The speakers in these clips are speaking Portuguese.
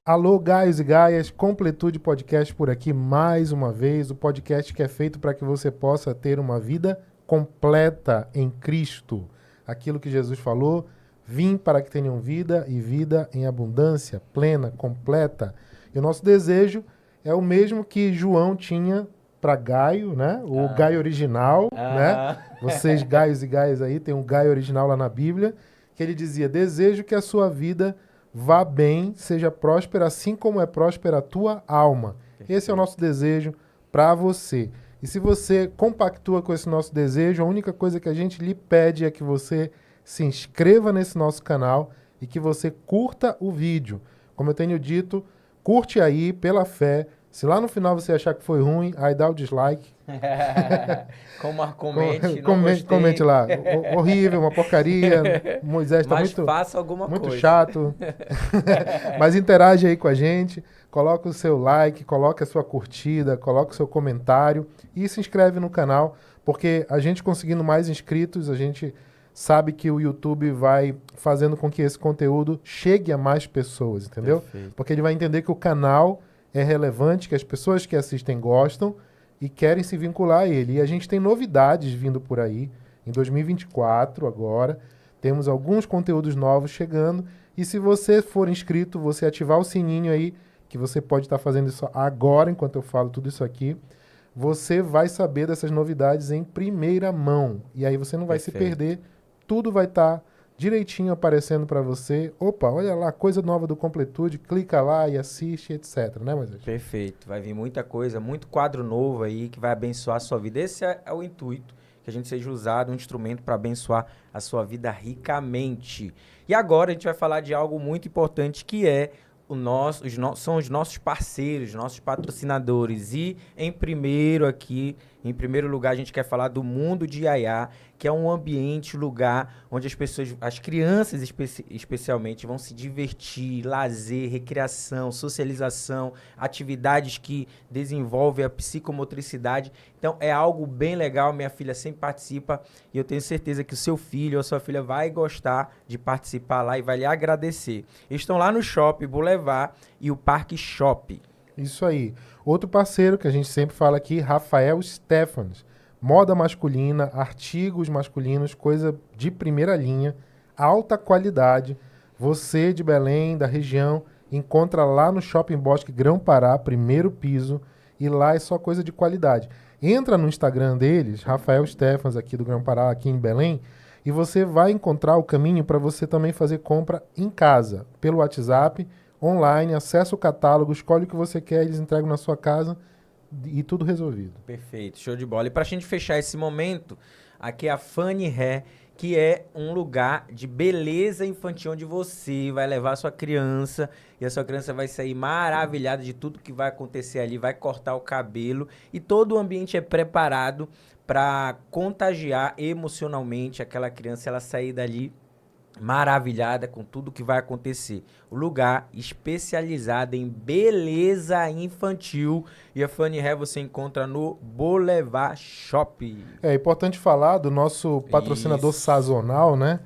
Alô, Gaios e Gaias, Completude Podcast por aqui mais uma vez. O podcast que é feito para que você possa ter uma vida completa em Cristo. Aquilo que Jesus falou, vim para que tenham vida e vida em abundância, plena, completa. E o nosso desejo é o mesmo que João tinha para Gaio, né? O Gaio Aham. original, né? Aham. Vocês, Gaios e Gaias aí, tem um Gaio original lá na Bíblia, que ele dizia: desejo que a sua vida vá bem, seja próspera, assim como é próspera a tua alma. Esse é o nosso Perfeito. desejo para você. E se você compactua com esse nosso desejo, a única coisa que a gente lhe pede é que você se inscreva nesse nosso canal e que você curta o vídeo. Como eu tenho dito, curte aí pela fé. Se lá no final você achar que foi ruim, aí dá o dislike. Comente, não Comente gostei. lá. Horrível, uma porcaria. Moisés está Mas muito, faça alguma muito coisa. chato. Mas interage aí com a gente, coloca o seu like, coloca a sua curtida, coloca o seu comentário e se inscreve no canal, porque a gente conseguindo mais inscritos, a gente sabe que o YouTube vai fazendo com que esse conteúdo chegue a mais pessoas, entendeu? Perfeito. Porque ele vai entender que o canal é relevante, que as pessoas que assistem gostam e querem se vincular a ele. E a gente tem novidades vindo por aí. Em 2024, agora, temos alguns conteúdos novos chegando. E se você for inscrito, você ativar o sininho aí, que você pode estar fazendo isso agora, enquanto eu falo tudo isso aqui, você vai saber dessas novidades em primeira mão. E aí você não vai se Perfeito. perder, tudo vai estar direitinho aparecendo para você. Opa, olha lá, coisa nova do Completude, clica lá e assiste, etc. Né, Moisés? Perfeito. Vai vir muita coisa, muito quadro novo aí que vai abençoar a sua vida. Esse é o intuito, que a gente seja usado um instrumento para abençoar a sua vida ricamente. E agora a gente vai falar de algo muito importante que é são os nossos parceiros, nossos patrocinadores. E em primeiro lugar, a gente quer falar do Mundo de Yaya, que é um ambiente, lugar onde as pessoas, as crianças especialmente, vão se divertir, lazer, recreação, socialização, atividades que desenvolvem a psicomotricidade. Então é algo bem legal, minha filha sempre participa e eu tenho certeza que o seu filho ou a sua filha vai gostar de participar lá e vai lhe agradecer. Eles estão lá no Shopping Boulevard e o Parque Shop. Isso aí. Outro parceiro que a gente sempre fala aqui, Rafael Stephens. Moda masculina, artigos masculinos, coisa de primeira linha, alta qualidade. Você de Belém, da região, encontra lá no Shopping Bosque Grão-Pará, primeiro piso, e lá é só coisa de qualidade. Entra no Instagram deles, Rafael Stephens, aqui do Grão-Pará, aqui em Belém, e você vai encontrar o caminho para você também fazer compra em casa, pelo WhatsApp, online, acessa o catálogo, escolhe o que você quer, eles entregam na sua casa e tudo resolvido. Perfeito, show de bola. E pra gente fechar esse momento, aqui é a Funny Hair, que é um lugar de beleza infantil onde você vai levar a sua criança e a sua criança vai sair maravilhada de tudo que vai acontecer ali, vai cortar o cabelo e todo o ambiente é preparado para contagiar emocionalmente aquela criança, ela sair dali maravilhada com tudo que vai acontecer. O lugar especializado em beleza infantil e a Funny Hair você encontra no Boulevard Shop. É importante falar do nosso patrocinador Isso. sazonal, né?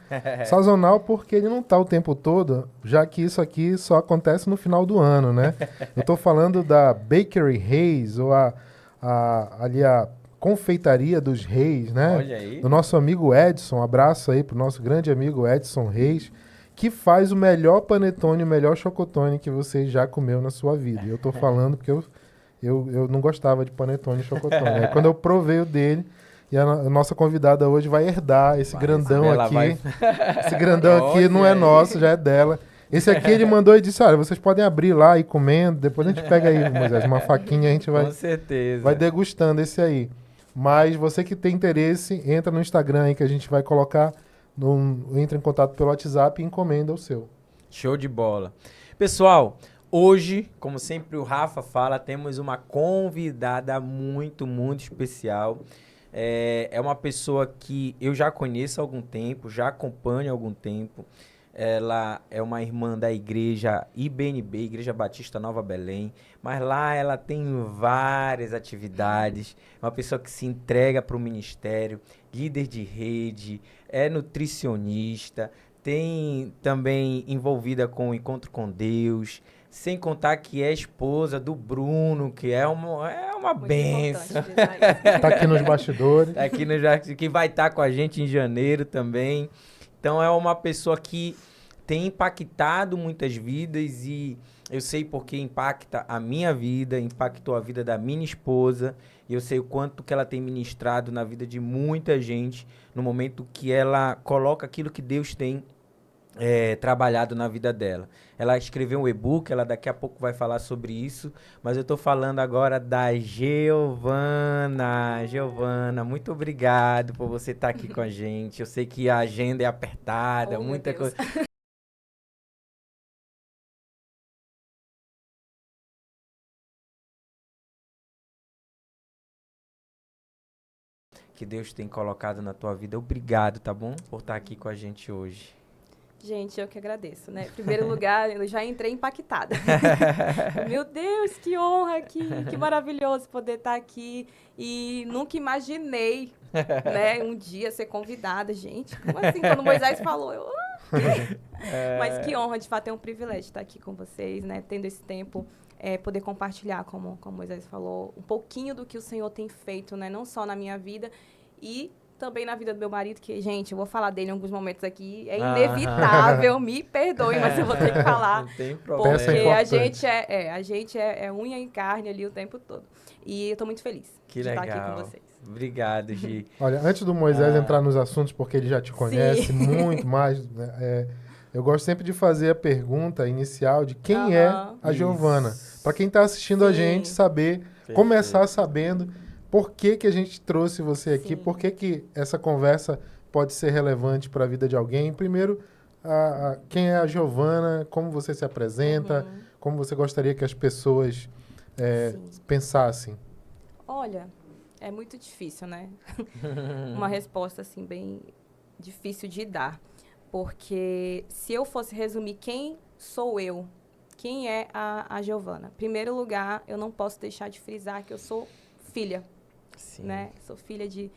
Sazonal porque ele não está o tempo todo, já que isso aqui só acontece no final do ano, né? Eu estou falando da Bakery Reis, ou ali a Confeitaria dos Reis, né? Olha aí. Do nosso amigo Edson, um abraço aí pro nosso grande amigo Edson Reis, que faz o melhor panetone, o melhor chocotone que você já comeu na sua vida. E eu estou falando porque eu não gostava de panetone e chocotone. Aí quando eu provei o dele, e a nossa convidada hoje vai herdar esse Vai receber, grandão ela aqui. vai. Esse grandão aqui não Olha é nosso, aí. já é dela. Esse aqui ele mandou e disse: olha, vocês podem abrir lá e ir comendo. Depois a gente pega aí, Moisés, uma faquinha, a gente Com vai certeza. degustando esse aí. Mas você que tem interesse, entra no Instagram aí que a gente vai colocar. Entra em contato pelo WhatsApp e encomenda o seu. Show de bola. Pessoal, hoje, como sempre o Rafa fala, temos uma convidada muito, muito especial. É uma pessoa que eu já conheço há algum tempo, já acompanho há algum tempo. Ela é uma irmã da igreja IBNB, Igreja Batista Nova Belém, mas lá ela tem várias atividades, uma pessoa que se entrega para o ministério, líder de rede, é nutricionista, tem também envolvida com o encontro com Deus, Sem contar que é esposa do Bruno, que é uma Muito benção. importante frisar isso. Tá aqui nos bastidores. Tá aqui no Jardim, que vai estar com a gente em janeiro também. Então é uma pessoa que tem impactado muitas vidas e eu sei porque impacta a minha vida, impactou a vida da minha esposa. E eu sei o quanto que ela tem ministrado na vida de muita gente no momento que ela coloca aquilo que Deus tem trabalhado na vida dela. Ela escreveu um e-book, ela daqui a pouco vai falar sobre isso, mas eu tô falando agora da Giovana. Giovana, muito obrigado por você estar aqui com a gente. Eu sei que a agenda é apertada, Oh, meu muita Deus. coisa. Que Deus tem colocado na tua vida. Obrigado, tá bom? Por estar aqui com a gente hoje. Gente, eu que agradeço, né? Em primeiro lugar, eu já entrei impactada. Meu Deus, que honra, que maravilhoso poder estar aqui. E nunca imaginei, né, um dia ser convidada. Gente, como assim? Quando Moisés falou, eu... Mas que honra, de fato, é um privilégio estar aqui com vocês, né? Tendo esse tempo, poder compartilhar, como Moisés falou, um pouquinho do que o Senhor tem feito, né? Não só na minha vida e também na vida do meu marido, que, gente, eu vou falar dele em alguns momentos aqui, é inevitável, me perdoe, mas eu vou ter que falar. Não tem problema. Porque Peça a gente é unha em carne ali o tempo todo. E eu tô muito feliz Que de legal. estar aqui com vocês. Obrigado, Gi. Olha, antes do Moisés entrar nos assuntos, porque ele já te conhece muito mais, né, eu gosto sempre de fazer a pergunta inicial de quem é a Giovana. Para quem está assistindo a gente saber, começar sabendo por que a gente trouxe você aqui, Sim. por que essa conversa pode ser relevante para a vida de alguém. Primeiro, quem é a Giovana, como você se apresenta, como você gostaria que as pessoas pensassem. Olha, é muito difícil, né? Uma resposta, assim, bem difícil de dar. Porque se eu fosse resumir quem sou eu, quem é a Giovana? Em primeiro lugar, eu não posso deixar de frisar que eu sou filha, né? Sou filha de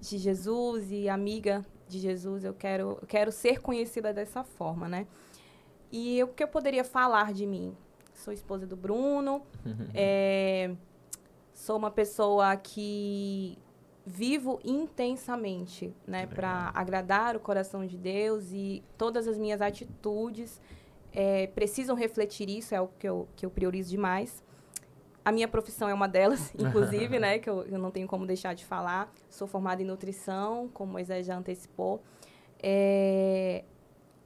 Jesus e amiga de Jesus. Eu quero ser conhecida dessa forma, né? E o que eu poderia falar de mim? Sou esposa do Bruno, sou uma pessoa que vivo intensamente, né, para agradar o coração de Deus e todas as minhas atitudes precisam refletir isso, é o que eu priorizo demais. A minha profissão é uma delas, inclusive, né, que eu não tenho como deixar de falar. Sou formada em nutrição, como Moisés já antecipou.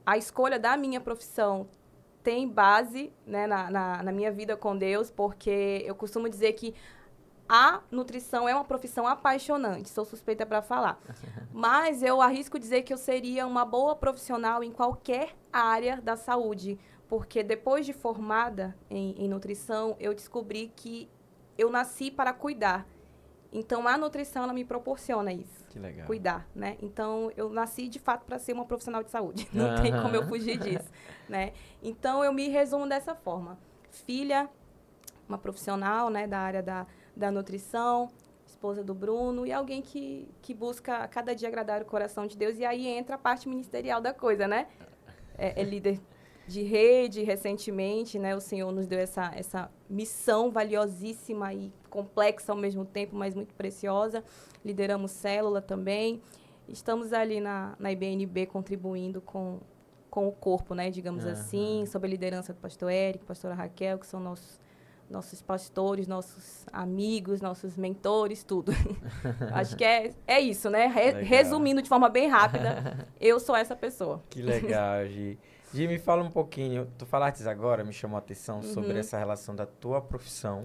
A escolha da minha profissão tem base, né, na minha vida com Deus, porque eu costumo dizer que a nutrição é uma profissão apaixonante, sou suspeita para falar. Mas eu arrisco dizer que eu seria uma boa profissional em qualquer área da saúde, porque depois de formada em nutrição, eu descobri que eu nasci para cuidar. Então, a nutrição, ela me proporciona isso. Que legal. Cuidar, né? Então, eu nasci, de fato, para ser uma profissional de saúde. Não tem como eu fugir disso, né? Então, eu me resumo dessa forma. Filha, uma profissional, né, da área da nutrição, esposa do Bruno, e alguém que busca a cada dia agradar o coração de Deus. E aí entra a parte ministerial da coisa, né? É líder de rede, recentemente, né? O Senhor nos deu essa missão valiosíssima e complexa ao mesmo tempo, mas muito preciosa. Lideramos célula também. Estamos ali na IBNB contribuindo com o corpo, né? Digamos assim, sob a liderança do pastor Eric, pastora Raquel, que são nossos pastores, nossos amigos, nossos mentores, tudo. Acho que é isso, né? Resumindo de forma bem rápida, eu sou essa pessoa. Que legal, Gi. Gi, me fala um pouquinho, tu falaste agora, me chamou a atenção sobre essa relação da tua profissão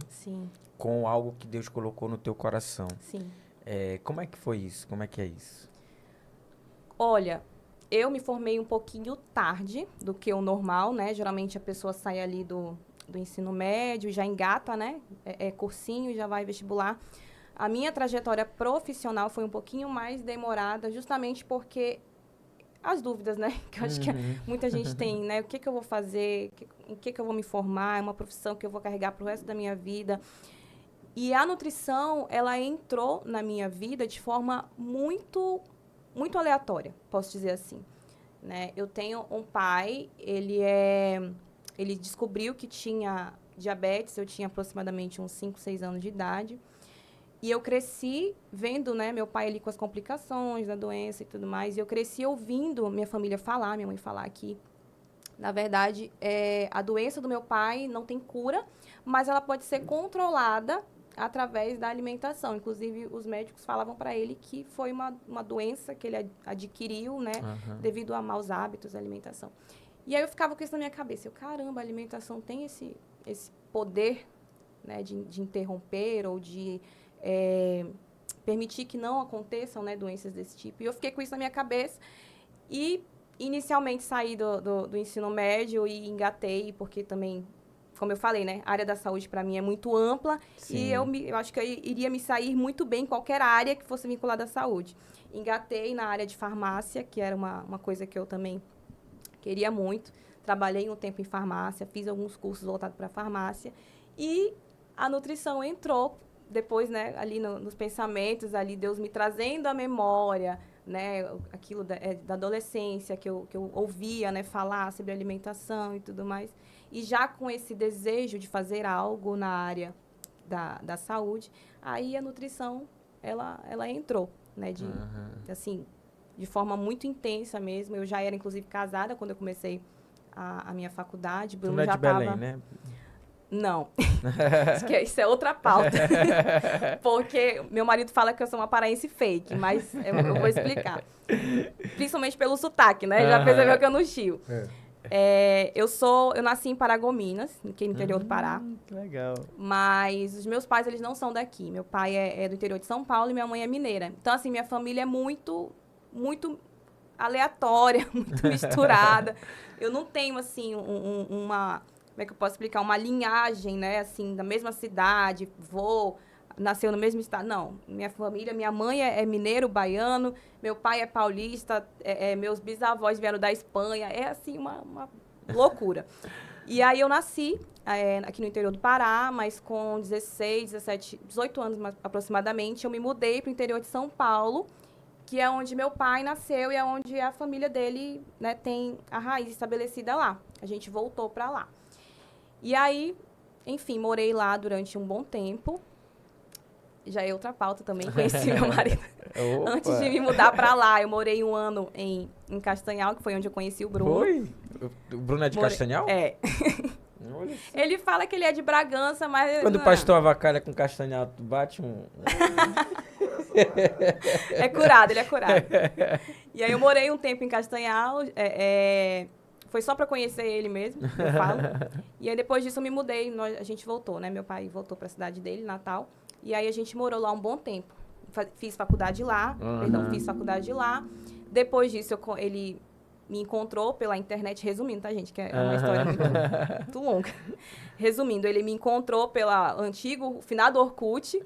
com algo que Deus colocou no teu coração. Sim. Como é que foi isso? Como é que é isso? Olha, eu me formei um pouquinho tarde do que o normal, né? Geralmente a pessoa sai ali do ensino médio, já engata, né? Cursinho, já vai vestibular. A minha trajetória profissional foi um pouquinho mais demorada, justamente porque as dúvidas, né? Que eu acho que muita gente tem, né? O que eu vou fazer? Em que eu vou me formar? É uma profissão que eu vou carregar para o resto da minha vida. E a nutrição, ela entrou na minha vida de forma muito, muito aleatória, posso dizer assim, né? Eu tenho um pai, ele é ele descobriu que tinha diabetes, eu tinha aproximadamente uns 5, 6 anos de idade. E eu cresci vendo, né, meu pai ali com as complicações da doença e tudo mais. E eu cresci ouvindo minha família falar, minha mãe falar que, na verdade, a doença do meu pai não tem cura, mas ela pode ser controlada através da alimentação. Inclusive, os médicos falavam para ele que foi uma doença que ele adquiriu, né, devido a maus hábitos da alimentação. E aí eu ficava com isso na minha cabeça. Eu, caramba, a alimentação tem esse poder, né, de interromper ou de permitir que não aconteçam, né, doenças desse tipo. E eu fiquei com isso na minha cabeça e inicialmente saí do ensino médio e engatei, porque também, como eu falei, né, a área da saúde para mim é muito ampla. Sim. E eu acho que eu iria me sair muito bem em qualquer área que fosse vinculada à saúde. Engatei na área de farmácia, que era uma coisa que eu também queria muito. Trabalhei um tempo em farmácia, fiz alguns cursos voltados para farmácia e a nutrição entrou depois, né, ali nos pensamentos, ali Deus me trazendo à memória, né, aquilo da adolescência que eu ouvia, né, falar sobre alimentação e tudo mais. E já com esse desejo de fazer algo na área da saúde, aí a nutrição, ela entrou, né, assim, de forma muito intensa mesmo. Eu já era, inclusive, casada quando eu comecei a minha faculdade. Bruno já já estava... Belém, né? Não. Isso é outra pauta. Porque meu marido fala que eu sou uma paraense fake, mas eu vou explicar. Principalmente pelo sotaque, né? Já percebeu que eu não chio. Eu nasci em Paragominas, aqui no interior do Pará. Que legal. Mas os meus pais, eles não são daqui. Meu pai é do interior de São Paulo e minha mãe é mineira. Então, assim, minha família é muito aleatória, muito misturada. Eu não tenho, assim, uma... Como é que eu posso explicar? Uma linhagem, né? Assim, da mesma cidade, nasceu no mesmo estado. Não, minha família, minha mãe é mineiro, baiano, meu pai é paulista, meus bisavós vieram da Espanha. É, assim, uma loucura. E aí eu nasci aqui no interior do Pará, mas com 16, 17, 18 anos aproximadamente, eu me mudei para o interior de São Paulo, que é onde meu pai nasceu e é onde a família dele, né, tem a raiz estabelecida lá. A gente voltou para lá. E aí, enfim, morei lá durante um bom tempo. Já é outra pauta também, conheci meu marido. Antes de me mudar para lá, eu morei um ano em Castanhal, que foi onde eu conheci o Bruno. Foi? O Bruno é de Castanhal? É. Ele fala que ele é de Bragança, mas... Quando o pastor avacalha com Castanhal, tu bate um... É curado, ele é curado. E aí eu morei um tempo em Castanhal, foi só para conhecer ele mesmo, eu falo. E aí depois disso eu me mudei, a gente voltou, né? Meu pai voltou para a cidade dele, Natal. E aí a gente morou lá um bom tempo. Fiz faculdade lá, fiz faculdade lá. Depois disso ele me encontrou pela internet, resumindo, tá, gente? Que é uma história muito longa. Resumindo, ele me encontrou pela antigo, finado Orkut,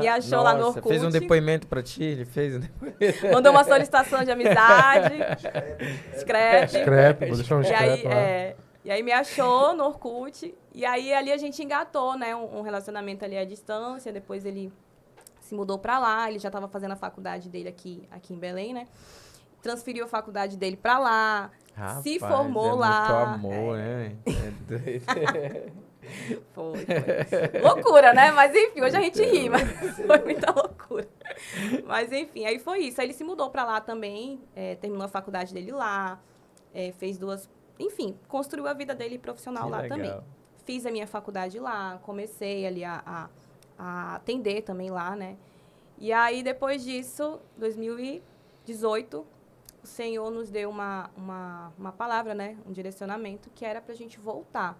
me achou lá no Orkut. Fez um depoimento pra ti? Ele fez um depoimento. Mandou uma solicitação de amizade. Scrap, vou deixar um scrap lá. E aí me achou no Orkut. E aí ali a gente engatou, né? Um relacionamento ali à distância. Depois ele se mudou pra lá. Ele já estava fazendo a faculdade dele aqui em Belém, né? Transferiu a faculdade dele pra lá. Rapaz, se formou lá. Muito amor, né? É doido. Foi. Loucura, né? Mas enfim, hoje a gente ri, mas foi muita loucura. Mas enfim, aí foi isso. Aí ele se mudou pra lá também, terminou a faculdade dele lá, fez enfim, construiu a vida dele profissional lá também. Fiz a minha faculdade lá, comecei ali a atender também lá, né? E aí, depois disso, 2018, o Senhor nos deu uma palavra, né? Um direcionamento, que era pra gente voltar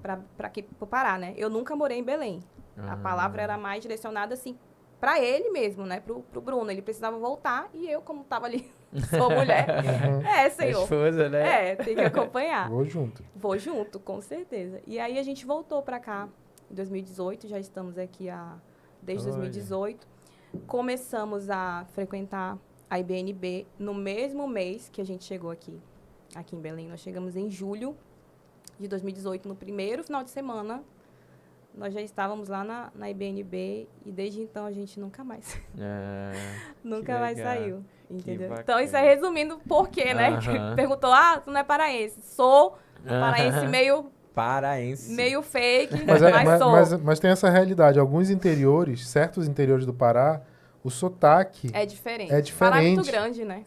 para aqui, pro Pará, né? Eu nunca morei em Belém. A palavra era mais direcionada, assim, para ele mesmo, né? Pro Bruno. Ele precisava voltar e eu, como tava ali, sou mulher. Senhor. Esposa, né? Tem que acompanhar. Vou junto, com certeza. E aí a gente voltou para cá em 2018, já estamos aqui desde 2018. Começamos a frequentar a IBNB no mesmo mês que a gente chegou aqui em Belém. Nós chegamos em julho de 2018, no primeiro final de semana. Nós já estávamos lá na IBNB e desde então a gente nunca mais saiu, entendeu? Então isso é resumindo por quê, né? Perguntou, tu não é paraense? Sou, Paraense Paraense. meio fake, Mas tem essa realidade. Alguns interiores, certos interiores do Pará, o sotaque é diferente. é diferente. Pará é muito grande, né?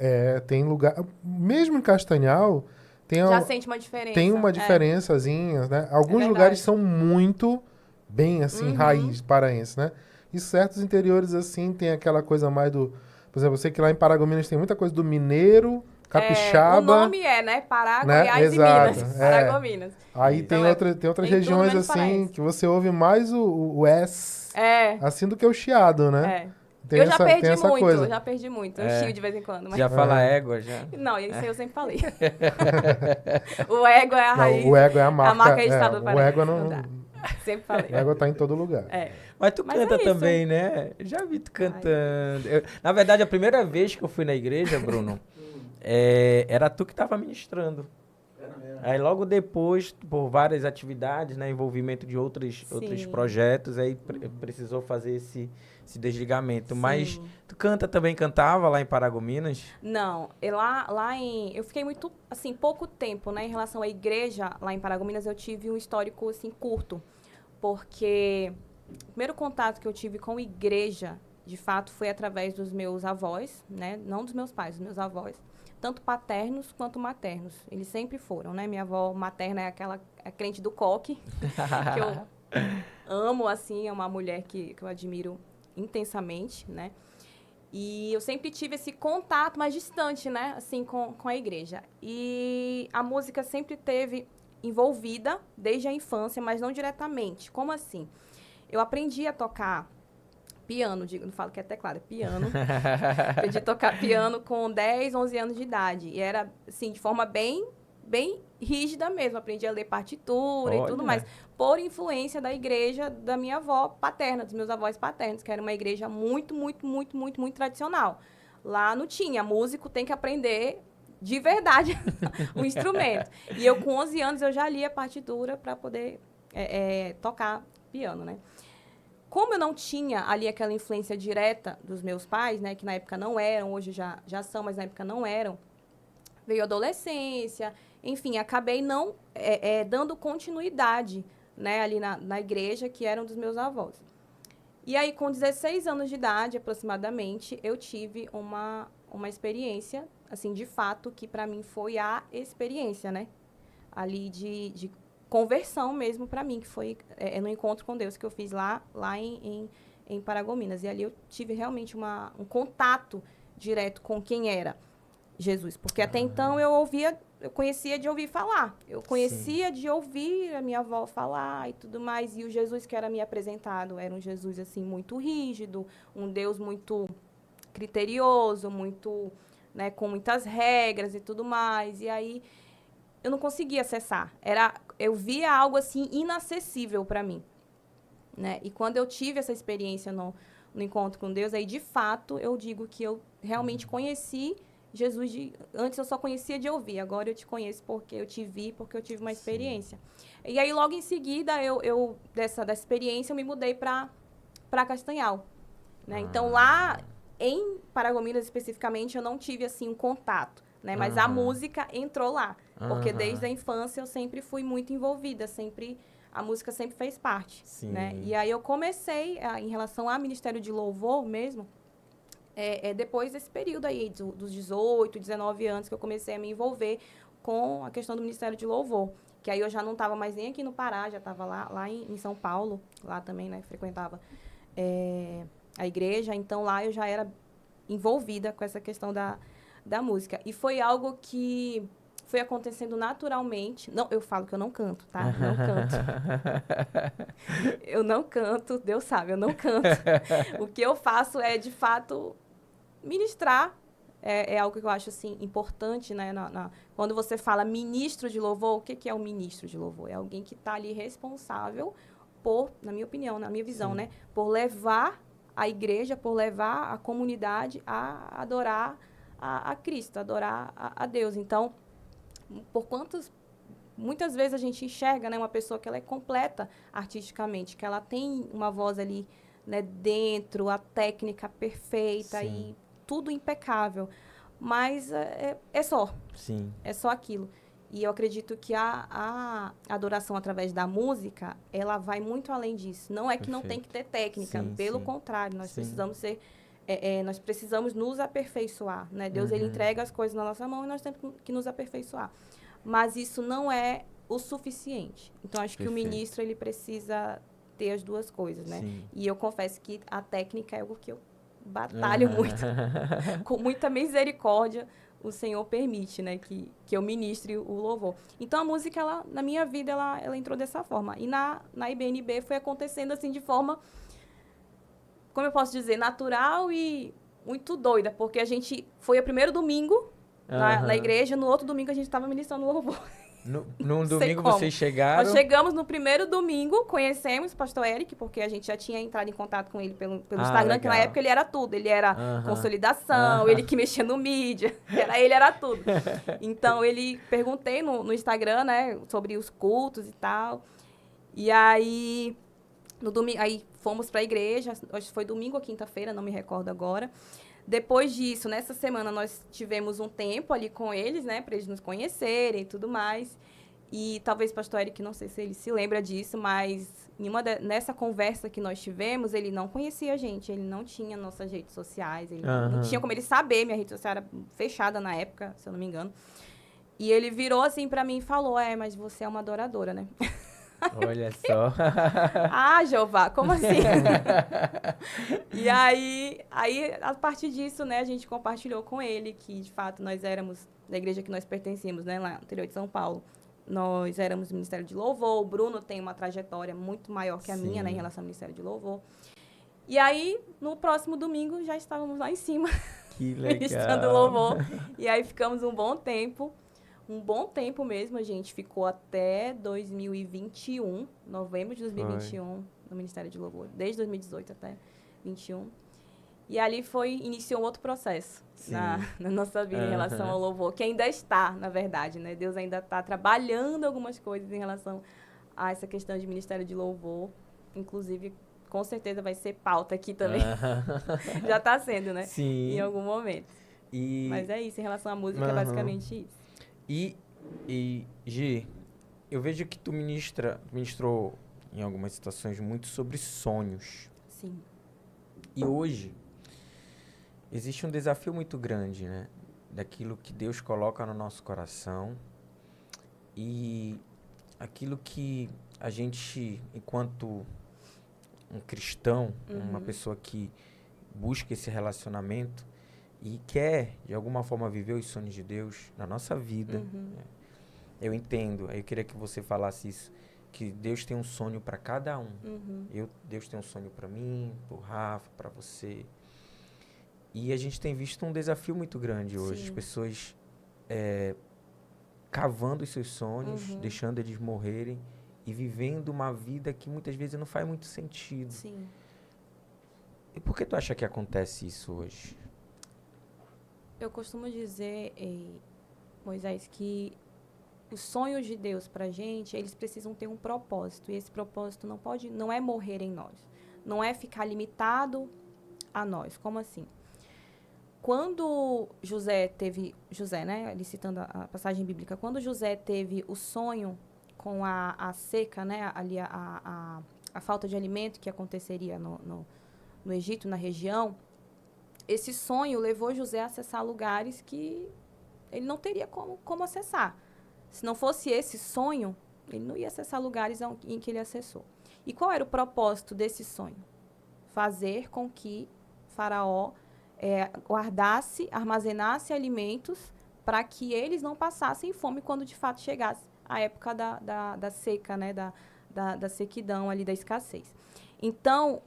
Tem lugar... Mesmo em Castanhal, Já sente uma diferença. tem uma diferençazinha, né? Alguns lugares são muito bem, assim, raiz paraense, né? E certos interiores, assim, tem aquela coisa mais do... Por exemplo, eu sei que lá em Paragominas tem muita coisa do mineiro, capixaba... o nome né? Pará, né? Goiás Exato, e Minas. Paragominas. Aí Então, tem outras regiões, assim, que você ouve mais o S, assim, do que o chiado, né? Eu já perdi muito. Eu chio de vez em quando. Mas... Já fala égua, já? Não, isso aí eu sempre falei. O égua é a raiz. O égua é a marca. A marca registrada do Pará. O égua não dá. Sempre falei. O égua tá em todo lugar. Mas tu canta também, né? Já vi tu cantando. Na verdade, a primeira vez que eu fui na igreja, Bruno, era tu que tava ministrando. Aí logo depois, por várias atividades, né, envolvimento de outros projetos, aí precisou fazer esse desligamento. Sim. Mas tu cantava lá em Paragominas? Não, eu fiquei muito, assim, pouco tempo, né, em relação à igreja lá em Paragominas, eu tive um histórico, assim, curto, porque o primeiro contato que eu tive com igreja, de fato, foi através dos meus avós, né, não dos meus pais, dos meus avós, tanto paternos quanto maternos. Eles sempre foram, né? Minha avó materna é a crente do coque, que eu amo, assim, é uma mulher que eu admiro intensamente, né? E eu sempre tive esse contato mais distante, né? Assim, com a igreja. E a música sempre teve envolvida desde a infância, mas não diretamente. Como assim? Eu aprendi a tocar piano, não falo que é teclado, é piano. Aprendi a tocar piano com 10, 11 anos de idade. E era, assim, de forma bem rígida mesmo. Aprendi a ler partitura e tudo mais. Por influência da igreja da minha avó paterna, dos meus avós paternos, que era uma igreja muito, muito, muito, muito, muito tradicional. Lá não tinha. Músico tem que aprender de verdade o instrumento. E eu, com 11 anos, eu já lia partitura para poder tocar piano, né? Como eu não tinha ali aquela influência direta dos meus pais, né, que na época não eram, hoje já são, mas na época não eram, veio a adolescência, enfim, acabei não dando continuidade, né, ali na igreja, que eram dos meus avós. E aí, com 16 anos de idade, aproximadamente, eu tive uma experiência, assim, de fato, que para mim foi a experiência, né, ali de conversão mesmo para mim, que foi no encontro com Deus que eu fiz lá em Paragominas. E ali eu tive realmente um contato direto com quem era Jesus. Porque até então eu conhecia de ouvir falar. Eu conhecia de ouvir a minha avó falar e tudo mais. E o Jesus que era me apresentado era um Jesus, assim, muito rígido, um Deus muito criterioso, muito, né, com muitas regras e tudo mais. E aí eu não conseguia acessar. Eu via algo, assim, inacessível para mim, né? E quando eu tive essa experiência no encontro com Deus, aí, de fato, eu digo que eu realmente conheci Jesus. Antes eu só conhecia de ouvir, agora eu te conheço porque eu te vi, porque eu tive uma experiência. E aí, logo em seguida, dessa experiência, eu me mudei para Castanhal, né? Então, lá em Paragominas, especificamente, eu não tive, assim, um contato, né? Mas a música entrou lá. Porque desde a infância eu sempre fui muito envolvida, a música sempre fez parte, né? E aí eu comecei, em relação ao Ministério de Louvor mesmo, depois desse período aí, dos 18, 19 anos, que eu comecei a me envolver com a questão do Ministério de Louvor. Que aí eu já não estava mais nem aqui no Pará, já estava lá em São Paulo, lá também, né? Frequentava a igreja, então lá eu já era envolvida com essa questão da música. E foi algo que foi acontecendo naturalmente. Não, eu falo que eu não canto, tá? Não canto. Eu não canto, Deus sabe, eu não canto. O que eu faço é, de fato, ministrar. É algo que eu acho, assim, importante, né? Quando você fala ministro de louvor, o que é um ministro de louvor? É alguém que está ali responsável por, na minha opinião, na minha visão, né? Por levar a igreja, por levar a comunidade a adorar a Cristo, adorar a Deus. Então, muitas vezes a gente enxerga, né, uma pessoa que ela é completa artisticamente, que ela tem uma voz ali, né, dentro, a técnica perfeita e tudo impecável, mas é só aquilo. E eu acredito que a adoração através da música, ela vai muito além disso. Não é que não tem que ter técnica, Sim, pelo sim. contrário, nós Sim. precisamos ser, nós precisamos nos aperfeiçoar, né? Deus, ele entrega as coisas na nossa mão e nós temos que nos aperfeiçoar. Mas isso não é o suficiente. Então, acho que o Perfeito. ministro, ele precisa ter as duas coisas, né? Sim. E eu confesso que a técnica é algo que eu batalho muito. Com muita misericórdia, o Senhor permite, né, que eu ministre o louvor. Então, a música, ela, na minha vida, ela entrou dessa forma. E na IBNB foi acontecendo, assim, de forma, como eu posso dizer, natural e muito doida. Porque a gente foi o primeiro domingo na igreja, no outro domingo a gente estava ministrando louvor. Num Sei domingo como. vocês chegaram... Nós chegamos no primeiro domingo, conhecemos o pastor Eric, porque a gente já tinha entrado em contato com ele pelo Instagram, que na legal. época ele era tudo. Ele era consolidação, ele que mexia no mídia, ele era tudo. Então, perguntei no Instagram, né, sobre os cultos e tal. E aí, no domingo, aí fomos para a igreja, acho que foi domingo ou quinta-feira, não me recordo agora. Depois disso, nessa semana, nós tivemos um tempo ali com eles, né, para eles nos conhecerem e tudo mais. E talvez o pastor Eric, não sei se ele se lembra disso, mas nessa conversa que nós tivemos, ele não conhecia a gente, ele não tinha nossas redes sociais, ele não tinha como ele saber, minha rede social era fechada na época, se eu não me engano. E ele virou assim para mim e falou, mas você é uma adoradora, né? Olha só. Ah, Jeová, como assim? E aí, a partir disso, né, a gente compartilhou com ele que, de fato, nós éramos da igreja que nós pertencíamos, né, lá no interior de São Paulo. Nós éramos do Ministério de Louvor. O Bruno tem uma trajetória muito maior que a minha, né, em relação ao Ministério de Louvor. E aí, no próximo domingo, já estávamos lá em cima. Que legal. Ministrando louvor. E aí, ficamos um bom tempo mesmo. A gente ficou até 2021, novembro de 2021, no Ministério de Louvor. Desde 2018 até 2021. E ali iniciou um outro processo na nossa vida em relação ao louvor, que ainda está, na verdade, né? Deus ainda está trabalhando algumas coisas em relação a essa questão de Ministério de Louvor. Inclusive, com certeza vai ser pauta aqui também. Já está sendo, né? Sim. Em algum momento. Mas é isso, em relação à música, é basicamente isso. E Gi, eu vejo que tu ministrou em algumas situações muito sobre sonhos. Sim. E hoje existe um desafio muito grande, né? Daquilo que Deus coloca no nosso coração e aquilo que a gente, enquanto um cristão, uma pessoa que busca esse relacionamento e quer, de alguma forma, viver os sonhos de Deus na nossa vida. Né? Eu entendo, eu queria que você falasse isso, que Deus tem um sonho para cada um. Deus tem um sonho para mim, para o Rafa, para você. E a gente tem visto um desafio muito grande hoje. Sim. As pessoas cavando os seus sonhos, deixando eles morrerem e vivendo uma vida que muitas vezes não faz muito sentido. Sim. E por que tu acha que acontece isso hoje? Eu costumo dizer, Moisés, que os sonhos de Deus pra gente, eles precisam ter um propósito. E esse propósito não é morrer em nós. Não é ficar limitado a nós. Como assim? Quando José, né, ali citando a passagem bíblica, quando José teve o sonho com a seca, né, ali a falta de alimento que aconteceria no Egito, na região, esse sonho levou José a acessar lugares que ele não teria como acessar. Se não fosse esse sonho, ele não ia acessar lugares em que ele acessou. E qual era o propósito desse sonho? Fazer com que Faraó guardasse, armazenasse alimentos para que eles não passassem fome quando de fato chegasse a época da seca, né, da sequidão ali, da escassez. Então,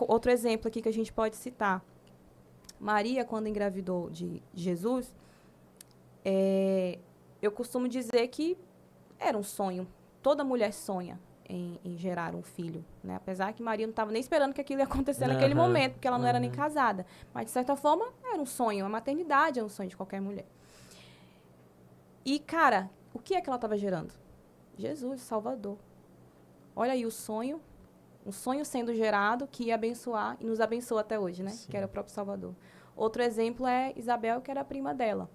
outro exemplo aqui que a gente pode citar. Maria, quando engravidou de Jesus, eu costumo dizer que era um sonho. Toda mulher sonha em gerar um filho, né? Apesar que Maria não estava nem esperando que aquilo ia acontecer naquele momento, porque ela não era nem casada. Mas, de certa forma, era um sonho. A maternidade é um sonho de qualquer mulher. E, cara, o que é que ela estava gerando? Jesus, Salvador. Olha aí o sonho, um sonho sendo gerado que ia abençoar, e nos abençoa até hoje, né? Sim. Que era o próprio Salvador. Outro exemplo é Isabel, que era a prima dela.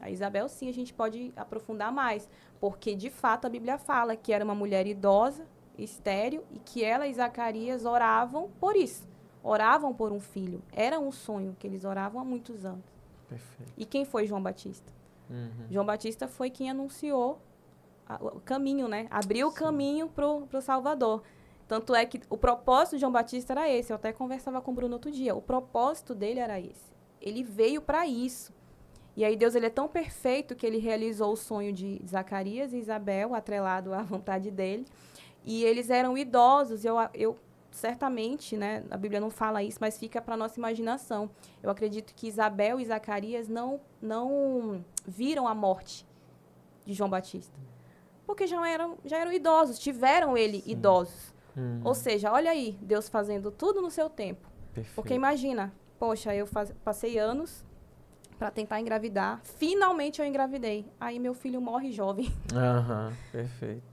A Isabel, sim, a gente pode aprofundar mais, porque, de fato, a Bíblia fala que era uma mulher idosa, estéril, e que ela e Zacarias oravam por isso. Oravam por um filho. Era um sonho que eles oravam há muitos anos. Perfeito. E quem foi João Batista? Uhum. João Batista foi quem anunciou o caminho, né? Abriu o caminho pro Salvador. Tanto é que o propósito de João Batista era esse. Eu até conversava com o Bruno outro dia. O propósito dele era esse. Ele veio para isso. E aí Deus, ele é tão perfeito que ele realizou o sonho de Zacarias e Isabel, atrelado à vontade dele. E eles eram idosos. Eu certamente, né, a Bíblia não fala isso, mas fica para nossa imaginação. Eu acredito que Isabel e Zacarias não viram a morte de João Batista. Porque já eram idosos, tiveram ele idosos. Ou seja, olha aí, Deus fazendo tudo no seu tempo. Perfeito. Porque imagina, poxa, eu passei anos para tentar engravidar. Finalmente eu engravidei. Aí meu filho morre jovem. Perfeito.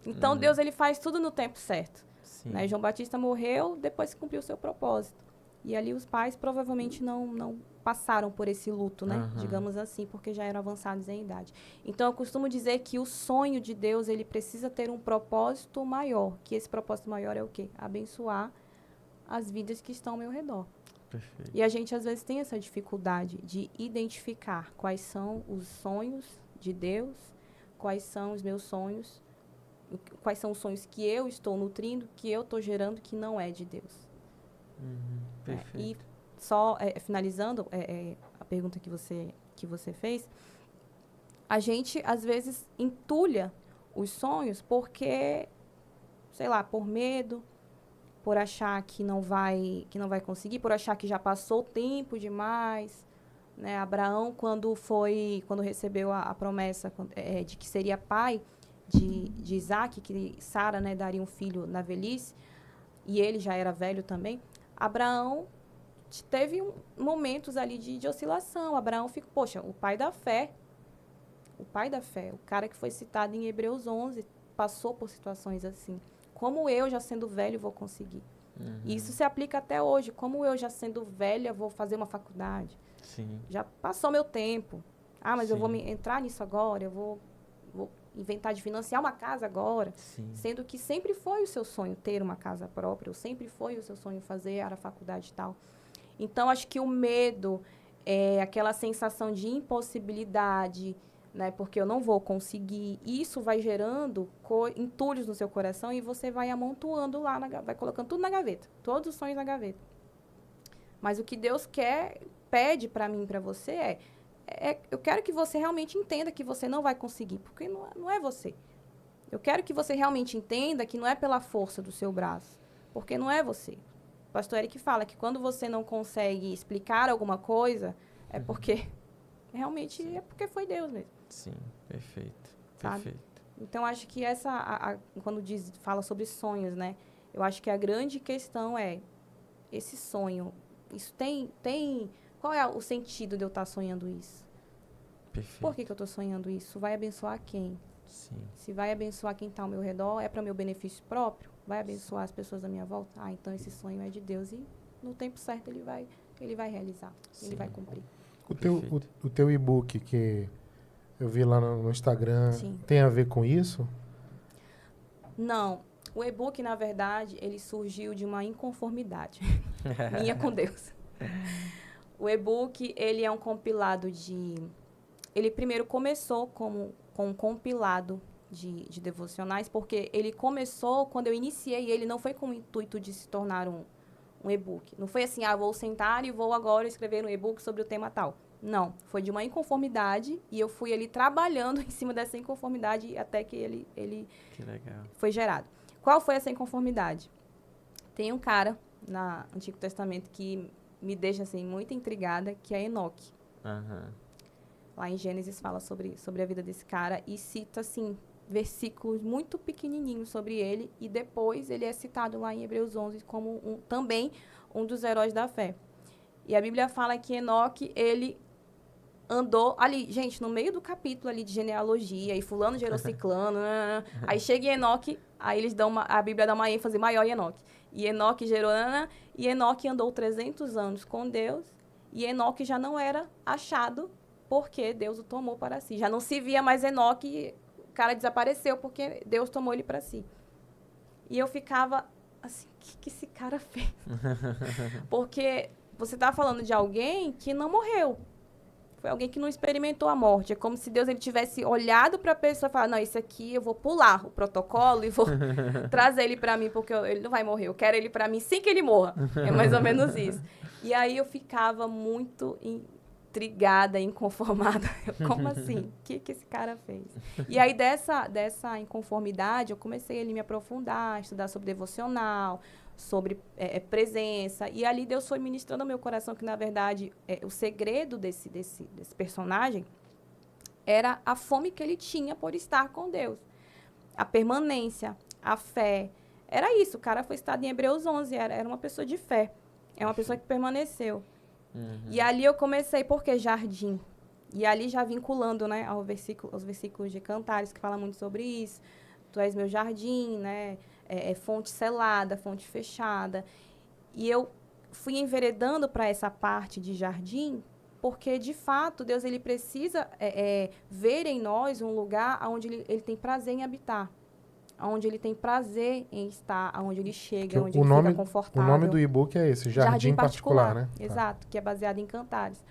Então Deus, ele faz tudo no tempo certo. Sim. Né? João Batista morreu depois que cumpriu o seu propósito. E ali os pais provavelmente não passaram por esse luto, né? Digamos assim, porque já eram avançados em idade. Então, eu costumo dizer que o sonho de Deus, ele precisa ter um propósito maior. Que esse propósito maior é o quê? Abençoar as vidas que estão ao meu redor. Perfeito. E a gente, às vezes, tem essa dificuldade de identificar quais são os sonhos de Deus, quais são os meus sonhos, quais são os sonhos que eu estou nutrindo, que eu estou gerando, que não é de Deus. Perfeito. E só finalizando a pergunta que você fez, a gente, às vezes, entulha os sonhos porque, sei lá, por medo, por achar que não vai conseguir, por achar que já passou tempo demais, né? Abraão, quando recebeu a promessa de que seria pai de Isaac, que Sara, né, daria um filho na velhice, e ele já era velho também, Abraão teve momentos ali de oscilação. Abraão ficou, poxa, o pai da fé, o cara que foi citado em Hebreus 11, passou por situações assim. Como eu, já sendo velho, vou conseguir? E isso se aplica até hoje. Como eu, já sendo velha, vou fazer uma faculdade? Sim. Já passou meu tempo. Mas eu vou Sim. entrar nisso agora, eu vou inventar de financiar uma casa agora. Sim. Sendo que sempre foi o seu sonho ter uma casa própria, ou sempre foi o seu sonho fazer a faculdade e tal. Então, acho que o medo, aquela sensação de impossibilidade, né, porque eu não vou conseguir, isso vai gerando entulhos no seu coração e você vai amontoando lá, vai colocando tudo na gaveta, todos os sonhos na gaveta. Mas o que Deus pede para mim e para você eu quero que você realmente entenda que você não vai conseguir, porque não é você. Eu quero que você realmente entenda que não é pela força do seu braço, porque não é você. O pastor Eric fala que quando você não consegue explicar alguma coisa, é porque realmente é porque foi Deus mesmo. Sim, perfeito. Sabe? Perfeito. Então, acho que quando fala sobre sonhos, né? Eu acho que a grande questão é esse sonho. Isso tem qual é o sentido de eu estar sonhando isso? Perfeito. Por que eu estou sonhando isso? Vai abençoar quem? Sim. Se vai abençoar quem está ao meu redor, é para meu benefício próprio? Vai abençoar as pessoas à minha volta? Então esse sonho é de Deus e no tempo certo ele vai realizar, Sim. ele vai cumprir. O teu e-book que eu vi lá no Instagram, Sim. tem a ver com isso? Não. O e-book, na verdade, ele surgiu de uma inconformidade minha com Deus. O e-book, ele é um compilado Ele primeiro começou com um compilado de devocionais, porque ele começou, quando eu iniciei ele, não foi com o intuito de se tornar um e-book. Não foi assim, vou sentar e vou agora escrever um e-book sobre o tema tal. Não, foi de uma inconformidade e eu fui ali trabalhando em cima dessa inconformidade até que ele Que legal. foi gerado. Qual foi essa inconformidade? Tem um cara no Antigo Testamento que me deixa assim muito intrigada, que é Enoque. Lá em Gênesis fala sobre a vida desse cara e cita assim versículos muito pequenininhos sobre ele e depois ele é citado lá em Hebreus 11 como também um dos heróis da fé. E a Bíblia fala que Enoque, ele andou ali, gente, no meio do capítulo ali de genealogia, e fulano gerou ciclano, aí chega em Enoque, aí a Bíblia dá uma ênfase maior em Enoque. E Enoque gerou, e Enoque andou 300 anos com Deus, e Enoque já não era achado porque Deus o tomou para si. Já não se via mais Enoque, o cara desapareceu porque Deus tomou ele para si. E eu ficava assim, o que esse cara fez? Porque você está falando de alguém que não morreu. Foi alguém que não experimentou a morte. É como se Deus ele tivesse olhado para a pessoa e falado, não, esse aqui eu vou pular o protocolo e vou trazer ele para mim, porque ele não vai morrer. Eu quero ele para mim sem que ele morra. É mais ou menos isso. E aí eu ficava muito intrigada, inconformada. Como assim? O que esse cara fez? E aí dessa inconformidade, eu comecei ali me aprofundar, estudar sobre devocional, sobre presença. E ali Deus foi ministrando ao meu coração que, na verdade, o segredo desse personagem era a fome que ele tinha por estar com Deus. A permanência, a fé. Era isso. O cara foi citado em Hebreus 11. Era uma pessoa de fé. É uma pessoa que permaneceu. Uhum. E ali eu comecei, por que jardim? E ali já vinculando, né, aos versículos de Cantares, que fala muito sobre isso. Tu és meu jardim, né? Fonte selada, fonte fechada. E eu fui enveredando para essa parte de jardim, porque, de fato, Deus ele precisa ver em nós um lugar onde ele tem prazer em habitar, onde ele tem prazer em estar, onde ele chega, onde ele fica confortável. O nome do e-book é esse, Jardim Particular, né? Exato, que é baseado em Cantares.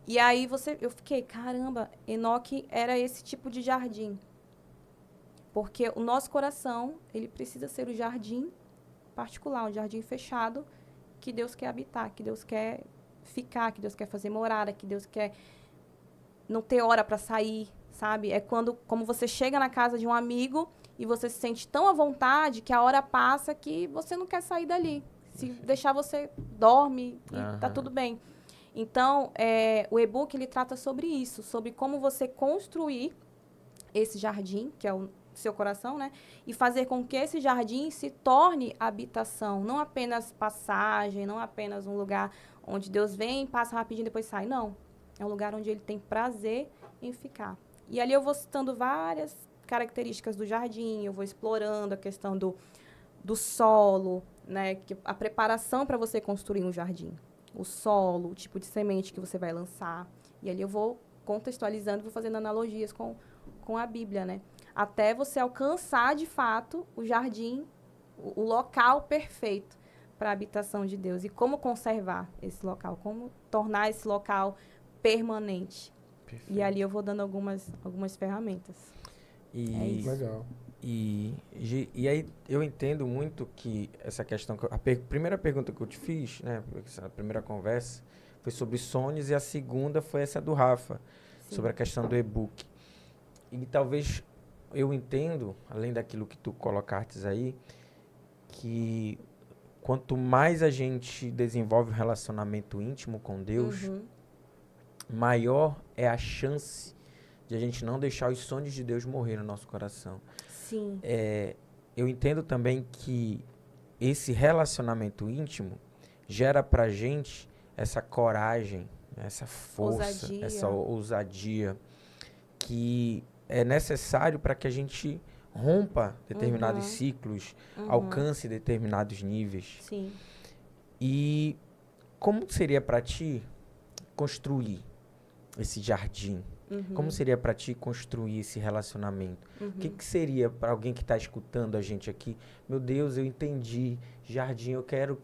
E aí eu fiquei, caramba, Enoque era esse tipo de jardim. Porque o nosso coração, ele precisa ser o jardim particular, um jardim fechado que Deus quer habitar, que Deus quer ficar, que Deus quer fazer morada, que Deus quer não ter hora para sair, sabe? É como você chega na casa de um amigo e você se sente tão à vontade que a hora passa que você não quer sair dali. Se deixar, você dorme e tá tudo bem. Então, o e-book, ele trata sobre isso, sobre como você construir esse jardim, que é o seu coração, né? E fazer com que esse jardim se torne habitação, não apenas passagem, não apenas um lugar onde Deus vem, passa rapidinho e depois sai. Não. É um lugar onde ele tem prazer em ficar. E ali eu vou citando várias características do jardim, eu vou explorando a questão do solo, né? A preparação para você construir um jardim. O solo, o tipo de semente que você vai lançar. E ali eu vou contextualizando, vou fazendo analogias com a Bíblia, né? Até você alcançar, de fato, o jardim, o local perfeito para a habitação de Deus. E como conservar esse local, como tornar esse local permanente. Perfeito. E ali eu vou dando algumas ferramentas. Legal. E aí eu entendo muito que essa questão... A primeira pergunta que eu te fiz, né, a primeira conversa, foi sobre sonhos, e a segunda foi essa do Rafa, sim, sobre a questão do e-book. E talvez... Eu entendo, além daquilo que tu colocaste aí, que quanto mais a gente desenvolve um relacionamento íntimo com Deus, maior é a chance de a gente não deixar os sonhos de Deus morrer no nosso coração. Sim. Eu entendo também que esse relacionamento íntimo gera pra gente essa coragem, essa força, essa ousadia que é necessário para que a gente rompa determinados ciclos, alcance determinados níveis. Sim. E como seria para ti construir esse jardim? Como seria para ti construir esse relacionamento? O que seria para alguém que está escutando a gente aqui? Meu Deus, eu entendi. Jardim, eu quero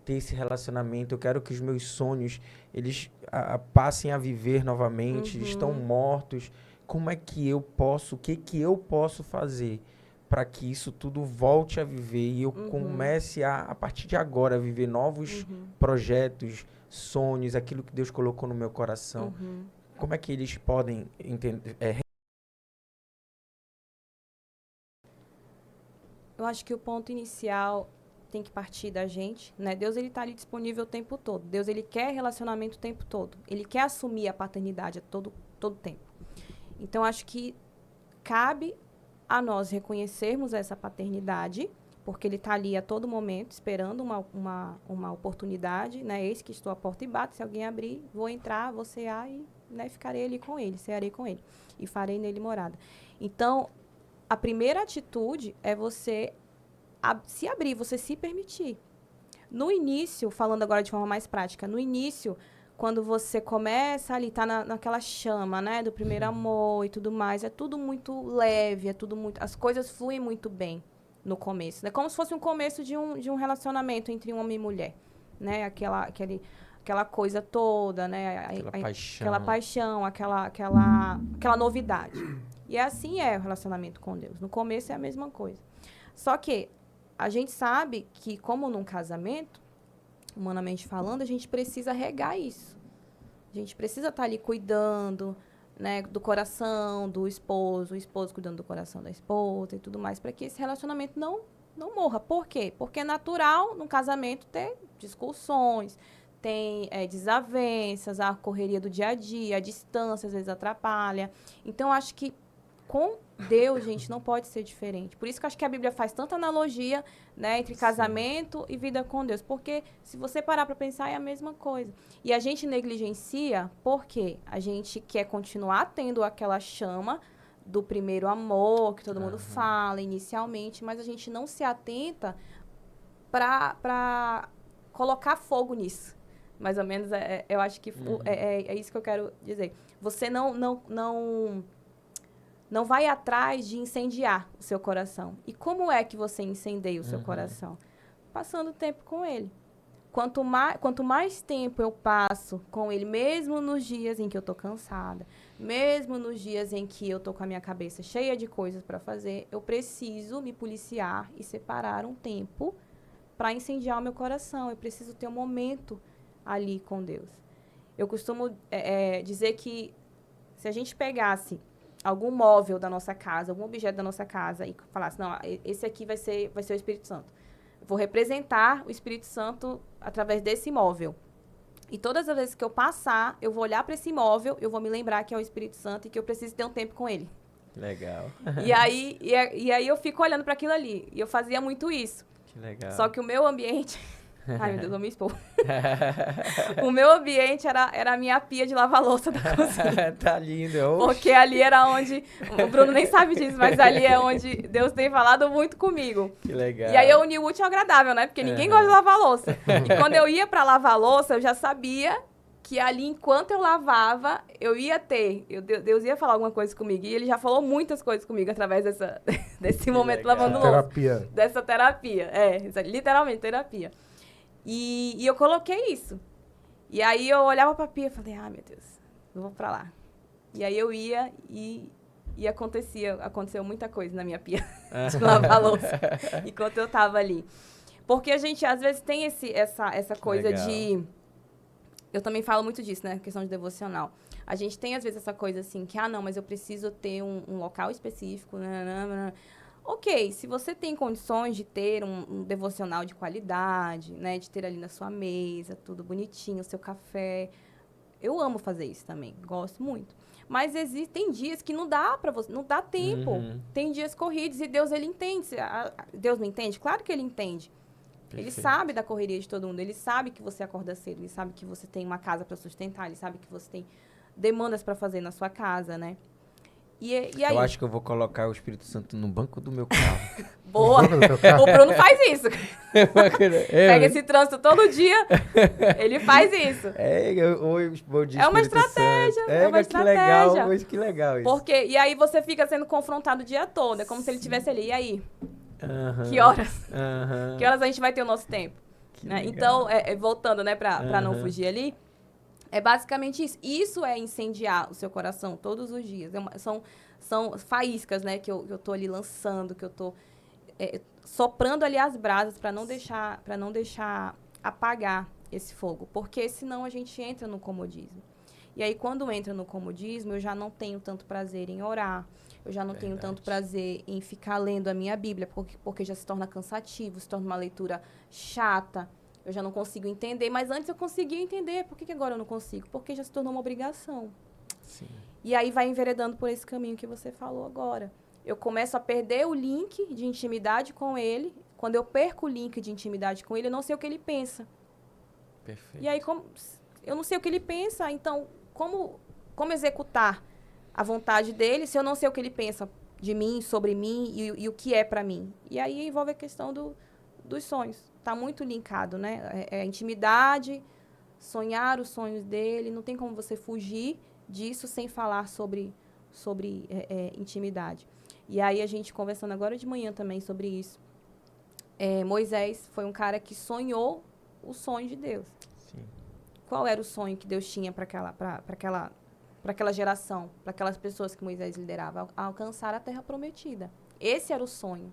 ter esse relacionamento, eu quero que os meus sonhos eles passem a viver novamente, estão mortos. Como é que eu posso, o que eu posso fazer para que isso tudo volte a viver e eu comece a partir de agora, a viver novos projetos, sonhos, aquilo que Deus colocou no meu coração? Como é que eles podem entender? Eu acho que o ponto inicial tem que partir da gente, né? Deus, ele tá ali disponível o tempo todo. Deus, ele quer relacionamento o tempo todo. Ele quer assumir a paternidade a todo tempo. Então, acho que cabe a nós reconhecermos essa paternidade, porque ele está ali a todo momento, esperando uma oportunidade, né? Eis que estou à porta e bato, se alguém abrir, vou entrar, vou cear e, né, ficarei ali com ele, cearei com ele e farei nele morada. Então, a primeira atitude é você se abrir, você se permitir. No início, falando agora de forma mais prática, no início, quando você começa ali, tá naquela chama, né? Do primeiro amor e tudo mais. É tudo muito leve, as coisas fluem muito bem no começo. É como se fosse um começo de um relacionamento entre um homem e mulher, né? Aquela coisa toda, né? Aquela paixão, aquela novidade. E assim é o relacionamento com Deus. No começo é a mesma coisa. Só que a gente sabe que, como num casamento, humanamente falando, a gente precisa regar isso. A gente precisa estar ali cuidando, né, do coração do esposo, o esposo cuidando do coração da esposa e tudo mais, para que esse relacionamento não morra. Por quê? Porque é natural no casamento ter discussões, tem desavenças, a correria do dia a dia, a distância às vezes atrapalha. Então, acho que com Deus, gente, não pode ser diferente. Por isso que eu acho que a Bíblia faz tanta analogia, né, entre casamento e vida com Deus. Porque se você parar para pensar, é a mesma coisa. E a gente negligencia porque a gente quer continuar tendo aquela chama do primeiro amor, que todo mundo fala inicialmente, mas a gente não se atenta para colocar fogo nisso. Mais ou menos, eu acho que é isso que eu quero dizer. Você não vai atrás de incendiar o seu coração. E como é que você incendeia o seu coração? Passando tempo com ele. Quanto mais tempo eu passo com ele, mesmo nos dias em que eu tô cansada, mesmo nos dias em que eu tô com a minha cabeça cheia de coisas para fazer, eu preciso me policiar e separar um tempo para incendiar o meu coração. Eu preciso ter um momento ali com Deus. Eu costumo dizer que se a gente pegasse algum móvel da nossa casa, algum objeto da nossa casa e falasse, não, esse aqui vai ser o Espírito Santo. Vou representar o Espírito Santo através desse móvel. E todas as vezes que eu passar, eu vou olhar para esse móvel, eu vou me lembrar que é o Espírito Santo e que eu preciso ter um tempo com ele. Legal. E aí eu fico olhando para aquilo ali. E eu fazia muito isso. Que legal. Só que o meu ambiente... Ai, meu Deus, eu me expor. O meu ambiente era a minha pia de lavar louça da cozinha. Tá lindo. Porque ali era onde... O Bruno nem sabe disso, mas ali é onde Deus tem falado muito comigo. Que legal. E aí eu uni o útil ao agradável, né? Porque ninguém gosta de lavar louça. E quando eu ia pra lavar louça, eu já sabia que ali, enquanto eu lavava, eu ia ter... Deus ia falar alguma coisa comigo. E ele já falou muitas coisas comigo através desse momento lavando louça. Terapia. Dessa terapia. Literalmente terapia. E eu coloquei isso. E aí eu olhava pra pia e falei, meu Deus, eu vou pra lá. E aí eu ia e aconteceu muita coisa na minha pia de lavar louça, enquanto eu tava ali. Porque a gente, às vezes, tem essa coisa de... Eu também falo muito disso, né? Questão de devocional. A gente tem, às vezes, essa coisa assim, que, não, mas eu preciso ter um local específico, Ok, se você tem condições de ter um devocional de qualidade, né, de ter ali na sua mesa, tudo bonitinho, o seu café, eu amo fazer isso também, gosto muito. Mas existem dias que não dá para você, não dá tempo. Tem dias corridos e Deus, ele entende. Deus não entende? Claro que ele entende. Perfeito. Ele sabe da correria de todo mundo, ele sabe que você acorda cedo, ele sabe que você tem uma casa para sustentar, ele sabe que você tem demandas para fazer na sua casa, né? E aí? Eu acho que eu vou colocar o Espírito Santo no banco do meu carro. Boa! O Bruno faz isso. Pega esse trânsito todo dia, ele faz isso. É uma estratégia. Que legal isso. Porque, e aí você fica sendo confrontado o dia todo. É como se ele estivesse ali. E aí? Que horas? Que horas a gente vai ter o nosso tempo? Né? Então, voltando, né, pra não fugir ali, é basicamente isso. Isso é incendiar o seu coração todos os dias. São faíscas, né, que eu tô ali lançando, que eu tô soprando ali as brasas para não deixar apagar esse fogo. Porque senão a gente entra no comodismo. E aí, quando entra no comodismo, eu já não tenho tanto prazer em orar. Eu já não tenho tanto prazer em ficar lendo a minha Bíblia, porque já se torna cansativo, se torna uma leitura chata. Eu já não consigo entender, mas antes eu conseguia entender. Por que agora eu não consigo? Porque já se tornou uma obrigação. Sim. E aí vai enveredando por esse caminho que você falou agora. Eu começo a perder o link de intimidade com ele. Quando eu perco o link de intimidade com ele, eu não sei o que ele pensa. Perfeito. E aí, eu não sei o que ele pensa, então, como executar a vontade dele se eu não sei o que ele pensa de mim, sobre mim e o que é para mim? E aí envolve a questão dos sonhos. Está muito linkado, né? A intimidade sonhar os sonhos dele, não tem como você fugir disso sem falar sobre intimidade. E aí a gente conversando agora de manhã também sobre isso. Moisés foi um cara que sonhou o sonho de Deus. Sim. Qual era o sonho que Deus tinha para aquela geração, para aquelas pessoas que Moisés liderava? Alcançar a terra prometida. Esse era o sonho.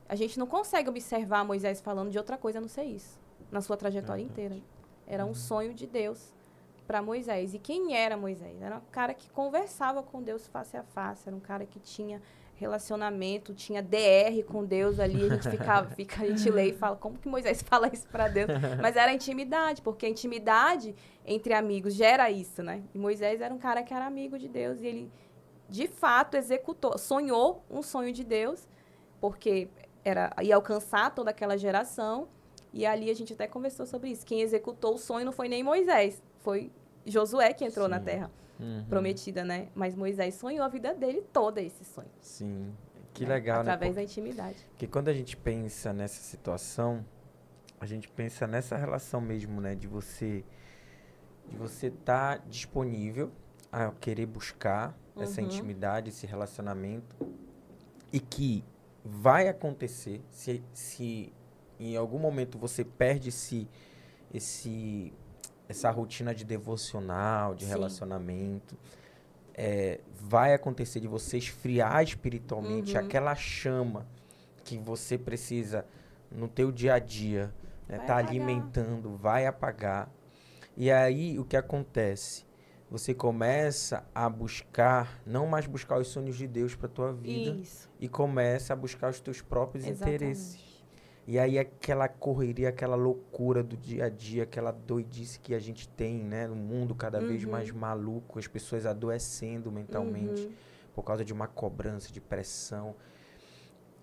A gente não consegue observar Moisés falando de outra coisa a não ser isso, na sua trajetória inteira. Era um sonho de Deus para Moisés. E quem era Moisés? Era um cara que conversava com Deus face a face, era um cara que tinha relacionamento, tinha DR com Deus ali, a gente lê e fala, como que Moisés fala isso para Deus? Mas era intimidade, porque a intimidade entre amigos gera isso, né? E Moisés era um cara que era amigo de Deus e ele, de fato, sonhou um sonho de Deus, porque ia alcançar toda aquela geração, e ali a gente até conversou sobre isso. Quem executou o sonho não foi nem Moisés, foi Josué que entrou na terra prometida, né? Mas Moisés sonhou a vida dele toda esse sonho. Sim, que legal, através né? da intimidade. Porque quando a gente pensa nessa situação, a gente pensa nessa relação mesmo, né? De você estar disponível a querer buscar essa intimidade, esse relacionamento, e que vai acontecer se em algum momento você perde essa rotina de devocional, de relacionamento, vai acontecer de você esfriar espiritualmente aquela chama que você precisa no teu dia a dia, né, tá alimentando, vai apagar. E aí o que acontece? Você começa a buscar, não mais buscar os sonhos de Deus para tua vida, e começa a buscar os teus próprios interesses. E aí aquela correria, aquela loucura do dia a dia, aquela doidice que a gente tem, né? No mundo cada vez mais maluco, as pessoas adoecendo mentalmente por causa de uma cobrança, de pressão.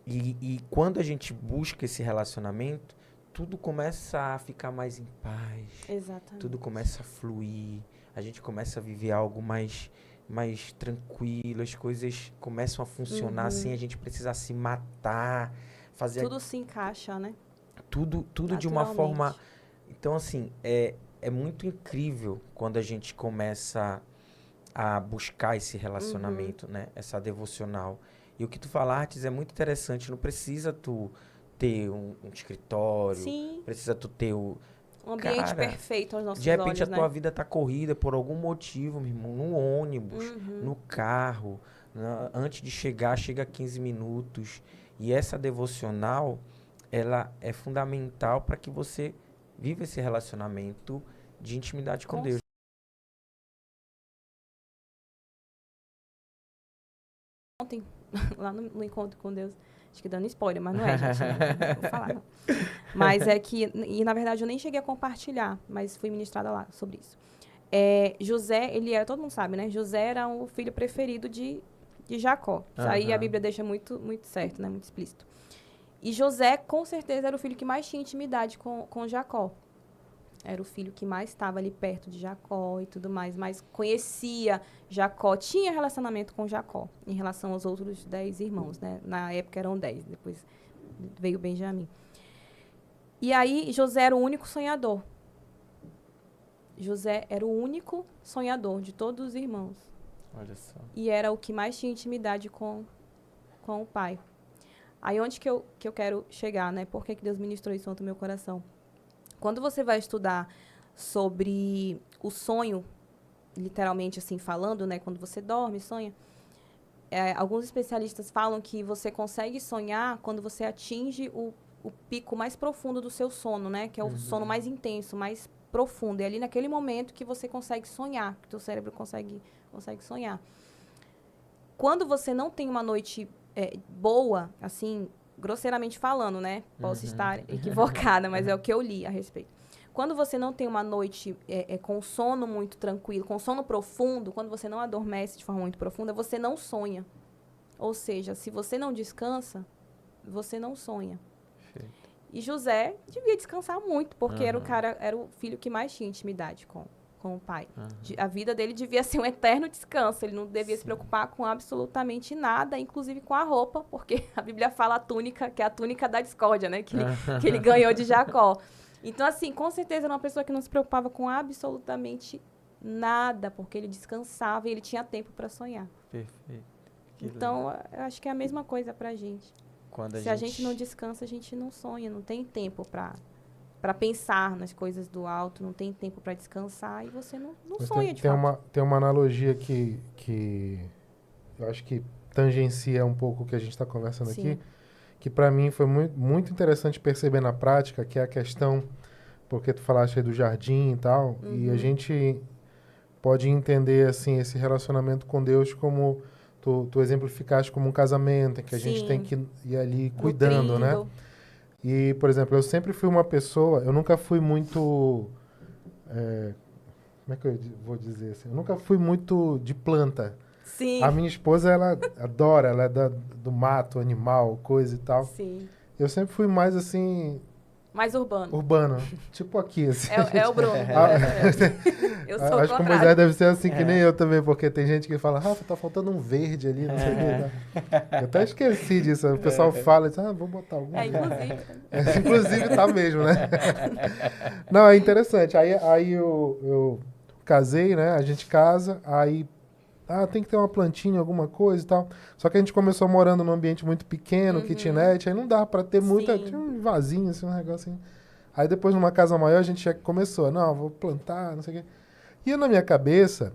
E quando a gente busca esse relacionamento, tudo começa a ficar mais em paz. Exatamente. Tudo começa a fluir. A gente começa a viver algo mais tranquilo. As coisas começam a funcionar sem a gente precisar se matar. Tudo se encaixa, né? Tudo de uma forma... Então, assim, é muito incrível quando a gente começa a buscar esse relacionamento, né? Essa devocional. E o que tu falaste é muito interessante. Não precisa tu ter um escritório. Sim. Precisa tu ter um ambiente perfeito aos nossos olhos, de repente né? A tua vida tá corrida por algum motivo, meu irmão. No ônibus, no carro. Antes de chegar, chega 15 minutos. E essa devocional, ela é fundamental para que você viva esse relacionamento de intimidade com Deus. Ontem, lá no encontro com Deus, acho que dando spoiler, mas não é, gente, não vou falar, não. Mas é que, e na verdade eu nem cheguei a compartilhar, mas fui ministrada lá sobre isso. José, todo mundo sabe, né? José era o filho preferido de Jacó. Isso aí a Bíblia deixa muito, muito certo, né? Muito explícito. E José, com certeza, era o filho que mais tinha intimidade com Jacó. Era o filho que mais estava ali perto de Jacó e tudo mais, mas conhecia Jacó, tinha relacionamento com Jacó, em relação aos outros 10 irmãos, né? Na época eram 10, depois veio Benjamim. E aí, José era o único sonhador. José era o único sonhador de todos os irmãos. Olha só. E era o que mais tinha intimidade com o pai. Aí onde que eu quero chegar, né? Por que Deus ministrou isso no meu coração? Quando você vai estudar sobre o sonho, literalmente assim falando, né? Quando você dorme, sonha. Alguns especialistas falam que você consegue sonhar quando você atinge o pico mais profundo do seu sono, né? Que é o sono mais intenso, mais profundo. E ali naquele momento que você consegue sonhar, que o teu cérebro consegue sonhar. Quando você não tem uma noite boa, assim, grosseiramente falando, né? Posso estar equivocada, mas é o que eu li a respeito. Quando você não tem uma noite com sono muito tranquilo, com sono profundo, quando você não adormece de forma muito profunda, você não sonha. Ou seja, se você não descansa, você não sonha. Perfeito. E José devia descansar muito, porque era o filho que mais tinha intimidade com o pai. A vida dele devia ser um eterno descanso. Ele não devia se preocupar com absolutamente nada, inclusive com a roupa, porque a Bíblia fala a túnica, que é a túnica da discórdia, né? Que ele ganhou de Jacó. Então, assim, com certeza era uma pessoa que não se preocupava com absolutamente nada, porque ele descansava e ele tinha tempo para sonhar. Perfeito. Então, eu acho que é a mesma coisa pra gente. Se a gente não descansa, a gente não sonha, não tem tempo para pensar nas coisas do alto, não tem tempo para descansar e você não sonha de fato. Tem uma analogia que eu acho que tangencia um pouco o que a gente está conversando Sim. aqui, que para mim foi muito, muito interessante perceber na prática, que é a questão, porque tu falaste aí do jardim e tal, e a gente pode entender assim esse relacionamento com Deus como tu exemplificaste como um casamento, em que a gente Sim. tem que ir ali cuidando, né? Nutrindo. E, por exemplo, eu sempre fui uma pessoa, eu nunca fui muito, como é que eu vou dizer assim? Eu nunca fui muito de planta. Sim. A minha esposa, ela adora, ela é do mato, animal, coisa e tal. Sim. Eu sempre fui mais assim, Mais urbano. urbano, tipo aqui, assim. É o Bruno. Eu sou o Acho que o Moisés contrário. deve ser assim que nem eu também, porque tem gente que fala, Rafa, tá faltando um verde ali, não sei o que. Tá? Eu até esqueci disso. O pessoal fala, diz, vou botar algum verde. Inclusive. Inclusive tá mesmo, né? Não, é interessante. Aí eu casei, né? A gente casa, aí tem que ter uma plantinha, alguma coisa e tal. Só que a gente começou morando num ambiente muito pequeno, kitnet, aí não dava pra ter muita... Sim. Tinha um vasinho, assim, um negócio assim. Aí depois, numa casa maior, a gente já começou. Não, vou plantar, não sei o quê. E na minha cabeça,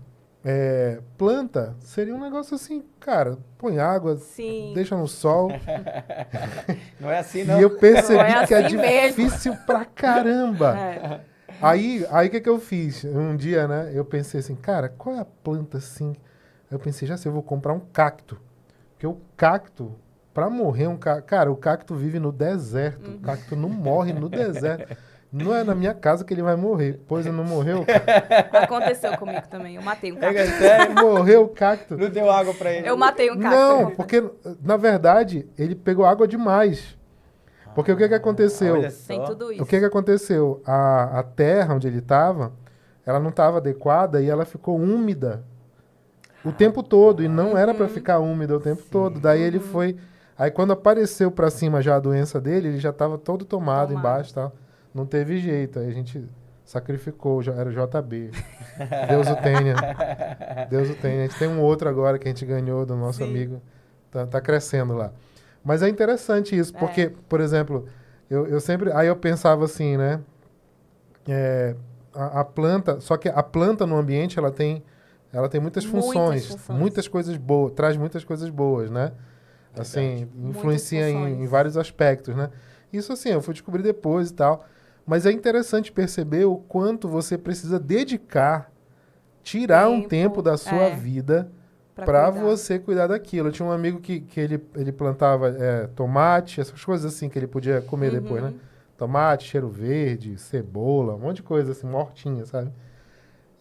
planta seria um negócio assim, cara, põe água, Sim. deixa no sol. Não é assim, não. E eu percebi Não é que é assim mesmo. difícil pra caramba. É. Aí o que eu fiz? Um dia, né, eu pensei assim, cara, qual é a planta assim? Eu pensei, já sei, eu vou comprar um cacto. Porque o cacto, pra morrer um cacto... Cara, o cacto vive no deserto. O cacto não morre no deserto. Não é na minha casa que ele vai morrer. Pois não morreu, Aconteceu comigo também. Eu matei um cacto. Sério? morreu o cacto. Não deu água pra ele. Eu matei um cacto. Não, porque, na verdade, ele pegou água demais. Porque o que aconteceu? Olha só. Tem tudo isso. O que aconteceu? A terra onde ele estava, ela não estava adequada e ela ficou úmida o tempo todo. E não era para ficar úmida o tempo todo. Daí ele foi... Aí quando apareceu para cima já a doença dele, ele já estava todo tomado embaixo e tal. Não teve jeito. Aí a gente sacrificou, era o JB. Deus o tenha. Deus o tenha. A gente tem um outro agora que a gente ganhou do nosso amigo. Tá crescendo lá. Mas é interessante isso, porque, por exemplo, eu sempre... Aí eu pensava assim, né? A planta... Só que a planta no ambiente, ela tem muitas funções. Muitas coisas boas. Traz muitas coisas boas, né? Assim, influencia em vários aspectos, né? Isso, assim, eu fui descobrir depois e tal. Mas é interessante perceber o quanto você precisa dedicar, tirar um tempo da sua vida para você cuidar daquilo. Eu tinha um amigo que ele plantava tomate, essas coisas assim que ele podia comer depois, né? Tomate, cheiro verde, cebola, um monte de coisa assim, uma hortinha, sabe?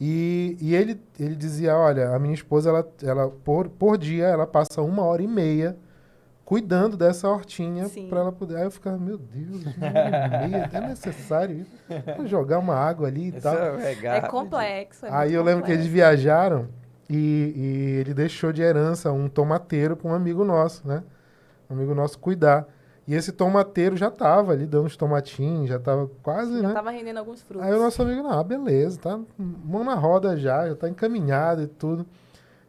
E ele dizia, olha, a minha esposa, ela por dia, ela passa 1h30 cuidando dessa hortinha para ela poder... Aí eu ficava, meu Deus, 1h30, é necessário isso? Vou jogar uma água ali e tal. É complexo. Aí eu lembro que eles viajaram e ele deixou de herança um tomateiro para um amigo nosso, né? Um amigo nosso cuidar. E esse tomateiro já tava ali dando uns tomatinhos, já tava quase, já né? tava rendendo alguns frutos. Aí o nosso amigo, beleza, tá mão na roda já tá encaminhado e tudo.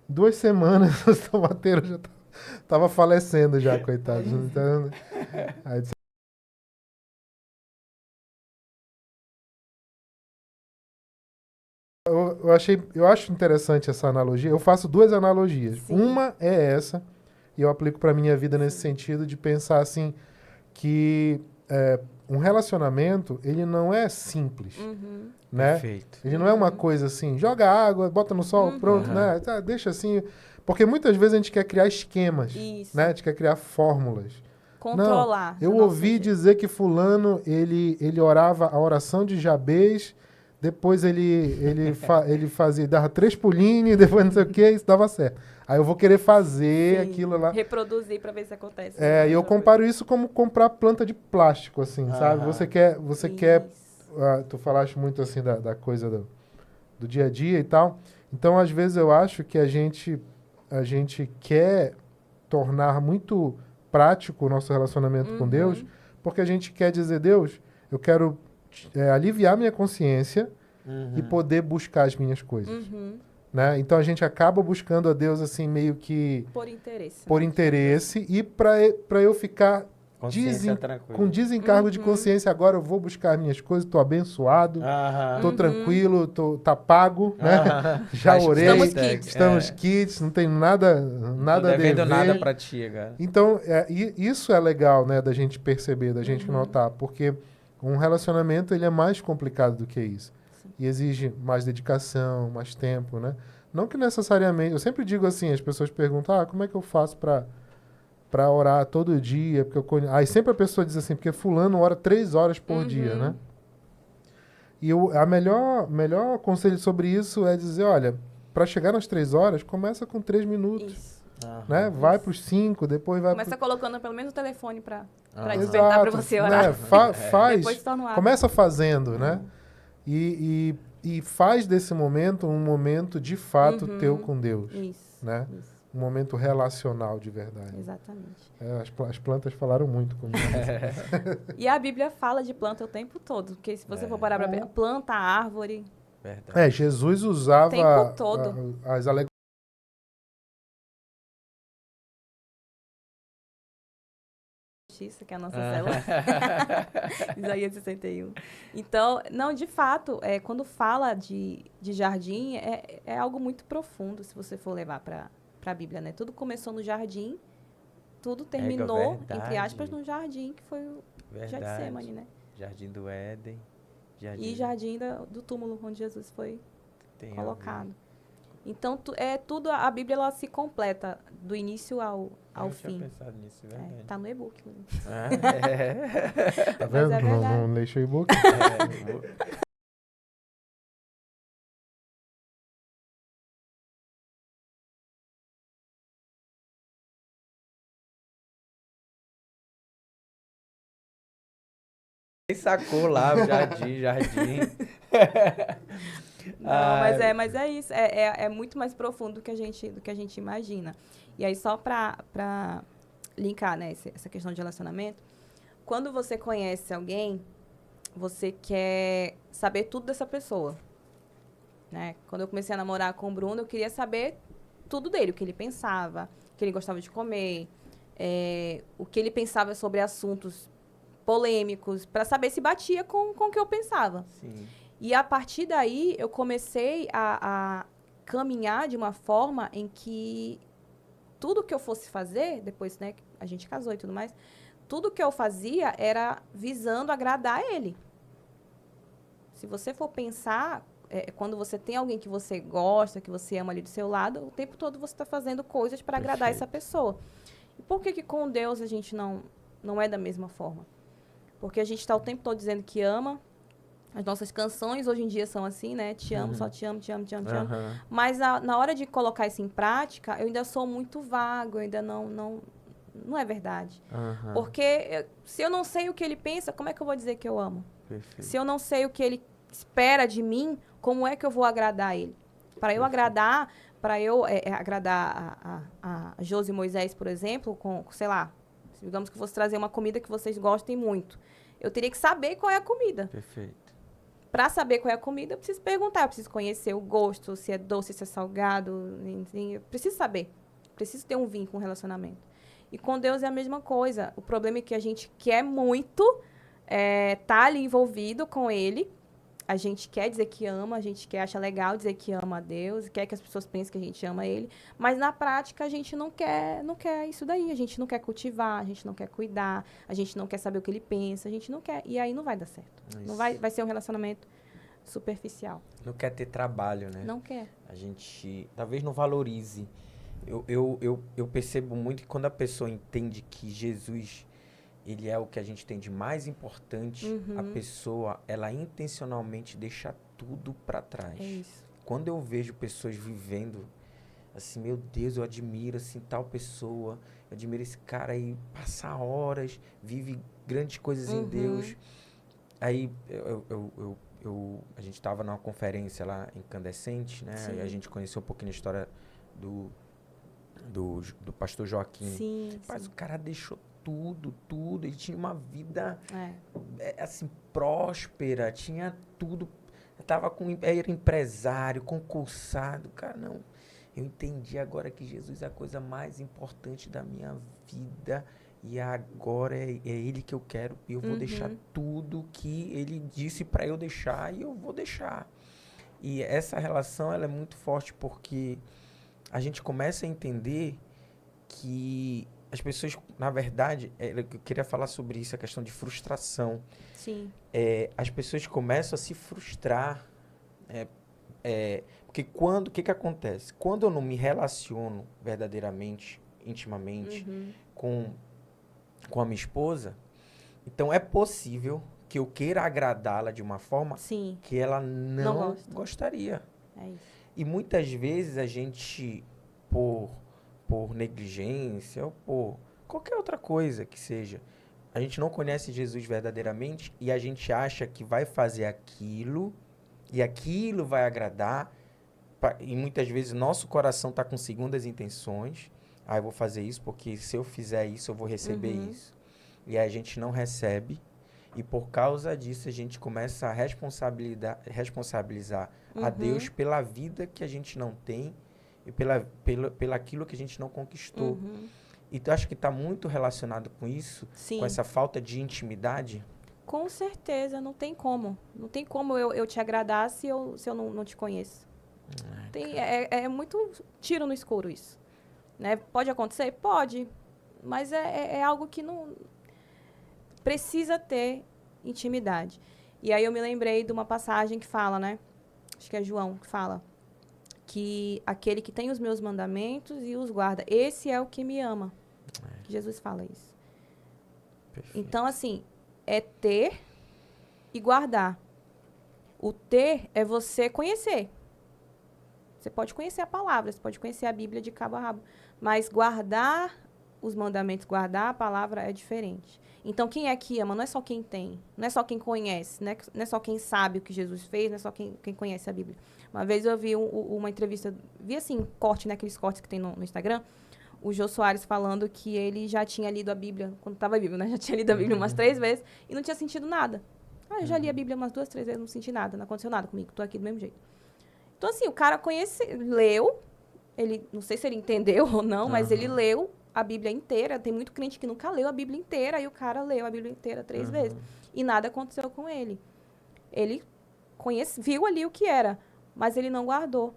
2 semanas, os tomateiros já tava falecendo já, coitado. Então, aí disse, eu acho interessante essa analogia. Eu faço 2 analogias. Sim. Uma é essa, e eu aplico para minha vida nesse sentido de pensar assim, que um relacionamento, ele não é simples, né? Perfeito. Ele não é uma coisa assim, joga água, bota no sol, pronto, né? Tá, deixa assim. Porque muitas vezes a gente quer criar esquemas, né? A gente quer criar fórmulas. Controlar. Não, eu ouvi dizer que fulano, ele orava a oração de Jabez, depois ele fazia, dava 3 pulinhos, depois não sei o que, isso dava certo. Aí eu vou querer fazer aquilo lá. Reproduzir para ver se acontece. E eu comparo isso como comprar planta de plástico, assim, sabe? Você quer tu falaste muito assim da coisa do dia a dia e tal. Então, às vezes, eu acho que a gente quer tornar muito prático o nosso relacionamento com Deus, porque a gente quer dizer, Deus, eu quero aliviar minha consciência e poder buscar as minhas coisas. Né? Então a gente acaba buscando a Deus assim meio que por interesse e para eu ficar com desencargo de consciência. Agora eu vou buscar as minhas coisas, estou abençoado, estou tranquilo, tá pago, né? Já orei, estamos quites, não tem nada a devendo dever. Nada para ti, cara. Então isso é legal, né, da gente perceber, da gente notar, porque um relacionamento ele é mais complicado do que isso. E exige mais dedicação, mais tempo, né? Não que necessariamente... Eu sempre digo assim, as pessoas perguntam, como é que eu faço para orar todo dia? Porque aí sempre a pessoa diz assim, porque fulano ora 3 horas por dia, né? E a melhor conselho sobre isso é dizer, olha, para chegar nas 3 horas, começa com 3 minutos. Isso. Né? Vai para os 5, depois vai... Começa colocando pelo menos o telefone para despertar para você orar. Né? Faz, começa fazendo, né? E faz desse momento um momento de fato teu com Deus. Isso, né? Isso. Um momento relacional de verdade. Exatamente. As plantas falaram muito comigo. E a Bíblia fala de planta o tempo todo. Porque se você for parar para ver, planta, árvore... Verdade. Jesus usava o tempo todo. As alegorias. Que é a nossa célula. Isaías 61. Então, não, de fato, quando fala de jardim, é algo muito profundo, se você for levar para a Bíblia, né? Tudo começou no jardim, tudo terminou, entre aspas, no jardim, que foi o Getsemane, né? Jardim do Éden. E jardim do túmulo, onde Jesus foi colocado. Então, tudo, a Bíblia, ela se completa do início ao fim. Eu tinha pensado nisso, é verdade. Tá no e-book. Tá vendo? Não deixa o e-book. Sacou lá o jardim. Não, mas é isso. É muito mais profundo do que a gente imagina. E aí, só para linkar, né, essa questão de relacionamento, quando você conhece alguém, você quer saber tudo dessa pessoa. Né? Quando eu comecei a namorar com o Bruno, eu queria saber tudo dele, o que ele pensava, o que ele gostava de comer, o que ele pensava sobre assuntos polêmicos, para saber se batia com o que eu pensava. Sim. E a partir daí, eu comecei a caminhar de uma forma em que tudo que eu fosse fazer, depois, né, a gente casou e tudo mais, tudo que eu fazia era visando agradar ele. Se você for pensar, quando você tem alguém que você gosta, que você ama ali do seu lado, o tempo todo você está fazendo coisas para agradar essa pessoa. E por que com Deus a gente não é da mesma forma? Porque a gente está o tempo todo dizendo que ama. As nossas canções hoje em dia são assim, né? Te amo, só te amo, te amo, te amo, te amo. Mas na hora de colocar isso em prática, eu ainda sou muito vago, eu ainda não é verdade. Porque se eu não sei o que ele pensa, como é que eu vou dizer que eu amo? Perfeito. Se eu não sei o que ele espera de mim, como é que eu vou agradar ele? Para eu agradar, a Josi e Moisés, por exemplo, com, sei lá, digamos que eu fosse trazer uma comida que vocês gostem muito. Eu teria que saber qual é a comida. Perfeito. Para saber qual é a comida, eu preciso perguntar, eu preciso conhecer o gosto, se é doce, se é salgado, enfim, eu preciso saber. Preciso ter um vínculo, um relacionamento. E com Deus é a mesma coisa. O problema é que a gente quer muito tá ali envolvido com Ele. A gente quer dizer que ama, a gente acha legal dizer que ama a Deus, quer que as pessoas pensem que a gente ama Ele, mas na prática a gente não quer isso daí, a gente não quer cultivar, a gente não quer cuidar, a gente não quer saber o que Ele pensa, a gente não quer, e aí não vai dar certo. Não vai ser um relacionamento superficial. Não quer ter trabalho, né? Não quer. A gente talvez não valorize. Eu percebo muito que quando a pessoa entende que Jesus, ele é o que a gente tem de mais importante, a pessoa, ela intencionalmente deixa tudo para trás. É isso. Quando eu vejo pessoas vivendo assim, meu Deus, eu admiro assim tal pessoa, eu admiro esse cara aí, passa horas, vive grandes coisas em Deus. Aí a gente estava numa conferência lá Incandescente, né? Aí a gente conheceu um pouquinho a história do pastor Joaquim. Sim, Mas o cara deixou tudo. Ele tinha uma vida, assim, próspera, tinha tudo. Era empresário, concursado. Cara, não. Eu entendi agora que Jesus é a coisa mais importante da minha vida. E agora é ele que eu quero. E eu vou deixar tudo que ele disse para eu deixar. E eu vou deixar. E essa relação, ela é muito forte porque a gente começa a entender que as pessoas, na verdade, eu queria falar sobre isso, a questão de frustração. Sim. As pessoas começam a se frustrar. Porque o que acontece? Quando eu não me relaciono verdadeiramente, intimamente, com a minha esposa, então é possível que eu queira agradá-la de uma forma que ela não gostaria. É isso. E muitas vezes a gente, por negligência ou por qualquer outra coisa que seja, a gente não conhece Jesus verdadeiramente e a gente acha que vai fazer aquilo e aquilo vai agradar. E muitas vezes nosso coração está com segundas intenções. Eu vou fazer isso porque se eu fizer isso, eu vou receber isso. E aí a gente não recebe. E por causa disso, a gente começa a responsabilizar a Deus pela vida que a gente não tem e pela aquilo que a gente não conquistou. E tu acha que está muito relacionado com isso? Sim. Com essa falta de intimidade? Com certeza, não tem como. Não tem como eu te agradar se eu não te conheço. É muito tiro no escuro isso. Né? Pode acontecer? Pode. Mas é algo que não... Precisa ter intimidade. E aí eu me lembrei de uma passagem que fala, né? Acho que é João que fala. Que aquele que tem os meus mandamentos e os guarda, esse é o que me ama. Jesus fala isso. Perfeito. Então, assim, é ter e guardar. O ter é você conhecer. Você pode conhecer a palavra, você pode conhecer a Bíblia de cabo a rabo. Mas guardar os mandamentos, guardar a palavra é diferente. Então, quem é que ama? Não é só quem tem. Não é só quem conhece. Não é só quem sabe o que Jesus fez. Não é só quem conhece a Bíblia. Uma vez eu vi uma entrevista, vi assim, corte, né, aqueles cortes que tem no Instagram, o Jô Soares falando que ele já tinha lido a Bíblia, quando estava vivo, né? Já tinha lido a Bíblia umas 3 vezes e não tinha sentido nada. Eu já li a Bíblia umas 2, 3 vezes, não senti nada, não aconteceu nada comigo, tô aqui do mesmo jeito. Então, assim, o cara leu, ele, não sei se ele entendeu ou não, mas ele leu a Bíblia inteira. Tem muito crente que nunca leu a Bíblia inteira, e o cara leu a Bíblia inteira 3 vezes. E nada aconteceu com ele. Ele viu ali o que era, mas ele não guardou.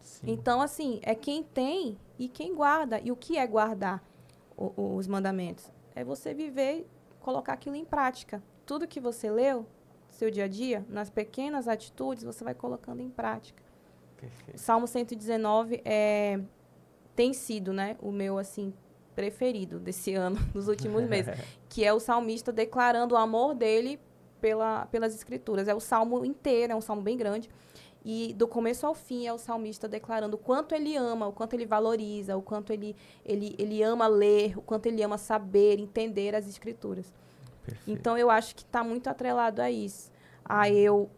Sim. Então, assim, é quem tem e quem guarda. E o que é guardar os mandamentos? É você viver, colocar aquilo em prática. Tudo que você leu, seu dia a dia, nas pequenas atitudes, você vai colocando em prática. Perfeito. Salmo 119 tem sido, né, o meu, assim, preferido desse ano, dos últimos meses, que é o salmista declarando o amor dele pelas escrituras. É o salmo inteiro, é um salmo bem grande. E do começo ao fim é o salmista declarando o quanto ele ama, o quanto ele valoriza, o quanto ele ama ler, o quanto ele ama saber, entender as escrituras. Perfeito. Então, eu acho que está muito atrelado a isso. A eu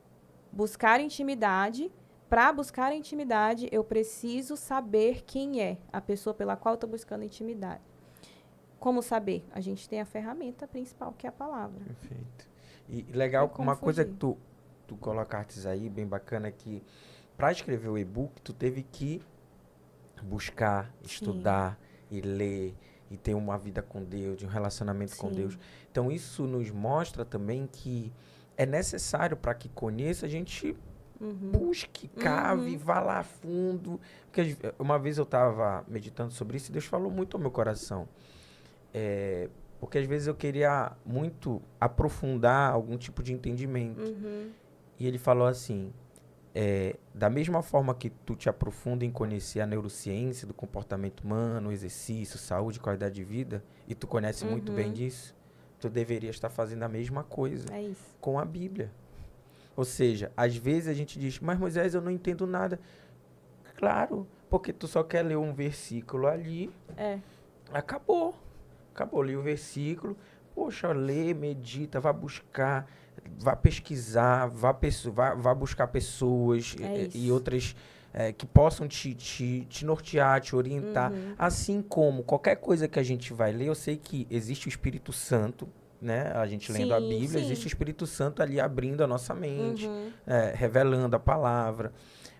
buscar intimidade. Para buscar a intimidade, eu preciso saber quem é a pessoa pela qual eu estou buscando intimidade. Como saber? A gente tem a ferramenta principal, que é a palavra. Perfeito. E legal, uma coisa que tu colocaste aí, bem bacana, é que para escrever o e-book, tu teve que buscar, estudar e ler e ter uma vida com Deus, de um relacionamento com Deus. Então, isso nos mostra também que é necessário para que conheça, a gente busque, cave, vá lá a fundo. Porque uma vez eu estava meditando sobre isso e Deus falou muito ao meu coração. Porque às vezes eu queria muito aprofundar algum tipo de entendimento. E ele falou assim, da mesma forma que tu te aprofunda em conhecer a neurociência do comportamento humano, exercício, saúde, qualidade de vida, e tu conhece muito bem disso, tu deveria estar fazendo a mesma coisa com a Bíblia. Ou seja, às vezes a gente diz, mas Moisés, eu não entendo nada. Claro, porque tu só quer ler um versículo ali, acabou, li o versículo, poxa, lê, medita, vá buscar, vá pesquisar, vá buscar pessoas e outras que possam te nortear, te orientar. Assim como qualquer coisa que a gente vai ler, eu sei que existe o Espírito Santo, né? A gente lendo a Bíblia, existe o Espírito Santo ali abrindo a nossa mente, revelando a palavra.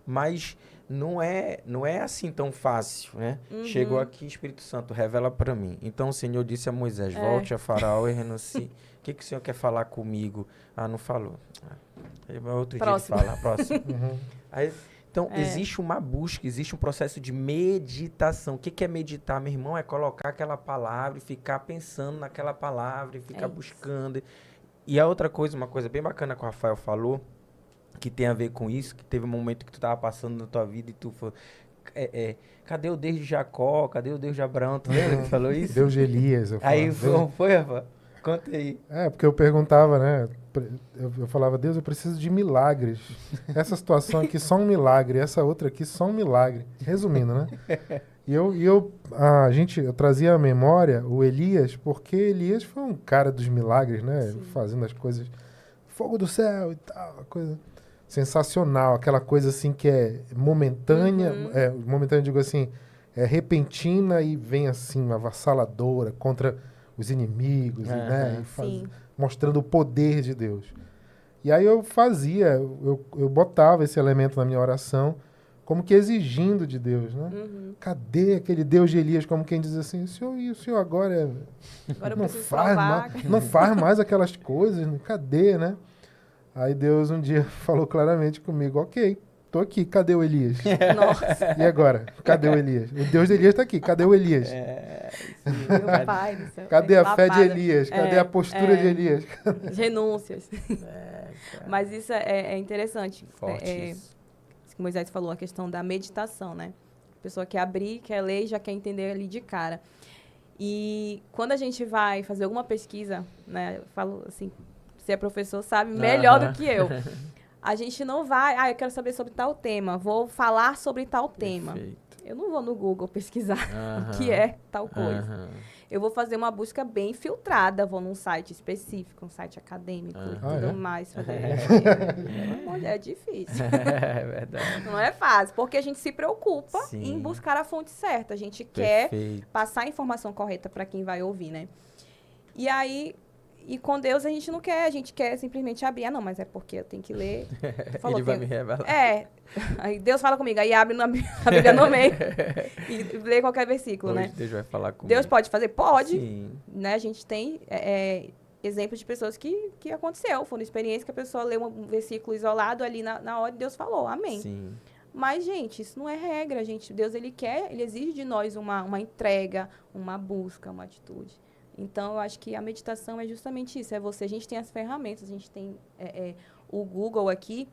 Mas não é assim tão fácil, né? Chegou aqui, Espírito Santo, revela para mim. Então o Senhor disse a Moisés, volte a Faraó e renuncie. O que o Senhor quer falar comigo? Ah, não falou. Aí vai outro dia ele fala, próximo. Aí, então, existe uma busca, existe um processo de meditação. O que é meditar, meu irmão? É colocar aquela palavra e ficar pensando naquela palavra e ficar buscando. E a outra coisa, uma coisa bem bacana que o Rafael falou, que tem a ver com isso, que teve um momento que tu estava passando na tua vida e tu falou, cadê o Deus de Jacó? Cadê o Deus de Abraão? Tu lembra que falou isso? Deus de Elias. Aí foi, Rafa? Conta aí. Porque eu perguntava, né? Eu falava, Deus, eu preciso de milagres. Essa situação aqui só um milagre, essa outra aqui só um milagre. Resumindo, né? E eu trazia à memória o Elias, porque Elias foi um cara dos milagres, né? Sim. Fazendo as coisas, fogo do céu e tal, coisa sensacional, aquela coisa assim que é momentânea, momentânea, digo assim, é repentina e vem assim, avassaladora contra os inimigos, né? Mostrando o poder de Deus. E aí eu botava esse elemento na minha oração, como que exigindo de Deus, né? Cadê aquele Deus de Elias, como quem diz assim, o senhor agora não faz mais aquelas coisas, né? Cadê, né? Aí Deus um dia falou claramente comigo, ok, tô aqui, cadê o Elias? Nossa. E agora? Cadê o Elias? O Deus de Elias tá aqui, cadê o Elias? Meu pai do céu. Cadê a fé de Elias? Cadê a postura de Elias? Renúncias. Mas isso é interessante. Forte isso que Moisés falou, a questão da meditação, né? A pessoa quer abrir, quer ler e já quer entender ali de cara. E quando a gente vai fazer alguma pesquisa, né? Eu falo assim, você é professor, sabe melhor do que eu. A gente não vai, eu quero saber sobre tal tema, vou falar sobre tal tema. Eu não vou no Google pesquisar o que é tal coisa. Eu vou fazer uma busca bem filtrada, vou num site específico, um site acadêmico e tudo mais. É difícil. É verdade. Não é fácil, porque a gente se preocupa em buscar a fonte certa. A gente quer passar a informação correta para quem vai ouvir, né? E aí... E com Deus a gente não quer, a gente quer simplesmente abrir. Não, mas é porque eu tenho que ler. Ele vai me revelar. Aí Deus fala comigo, aí abre a Bíblia no meio e lê qualquer versículo, Hoje né? Deus vai falar comigo. Deus pode fazer? Pode. Sim. Né? A gente tem exemplos de pessoas que aconteceu. Foi uma experiência que a pessoa leu um versículo isolado ali na hora e Deus falou, amém. Sim. Mas, gente, isso não é regra, gente. Deus, ele exige de nós uma entrega, uma busca, uma atitude. Então, eu acho que a meditação é justamente isso. A gente tem as ferramentas, a gente tem o Google aqui,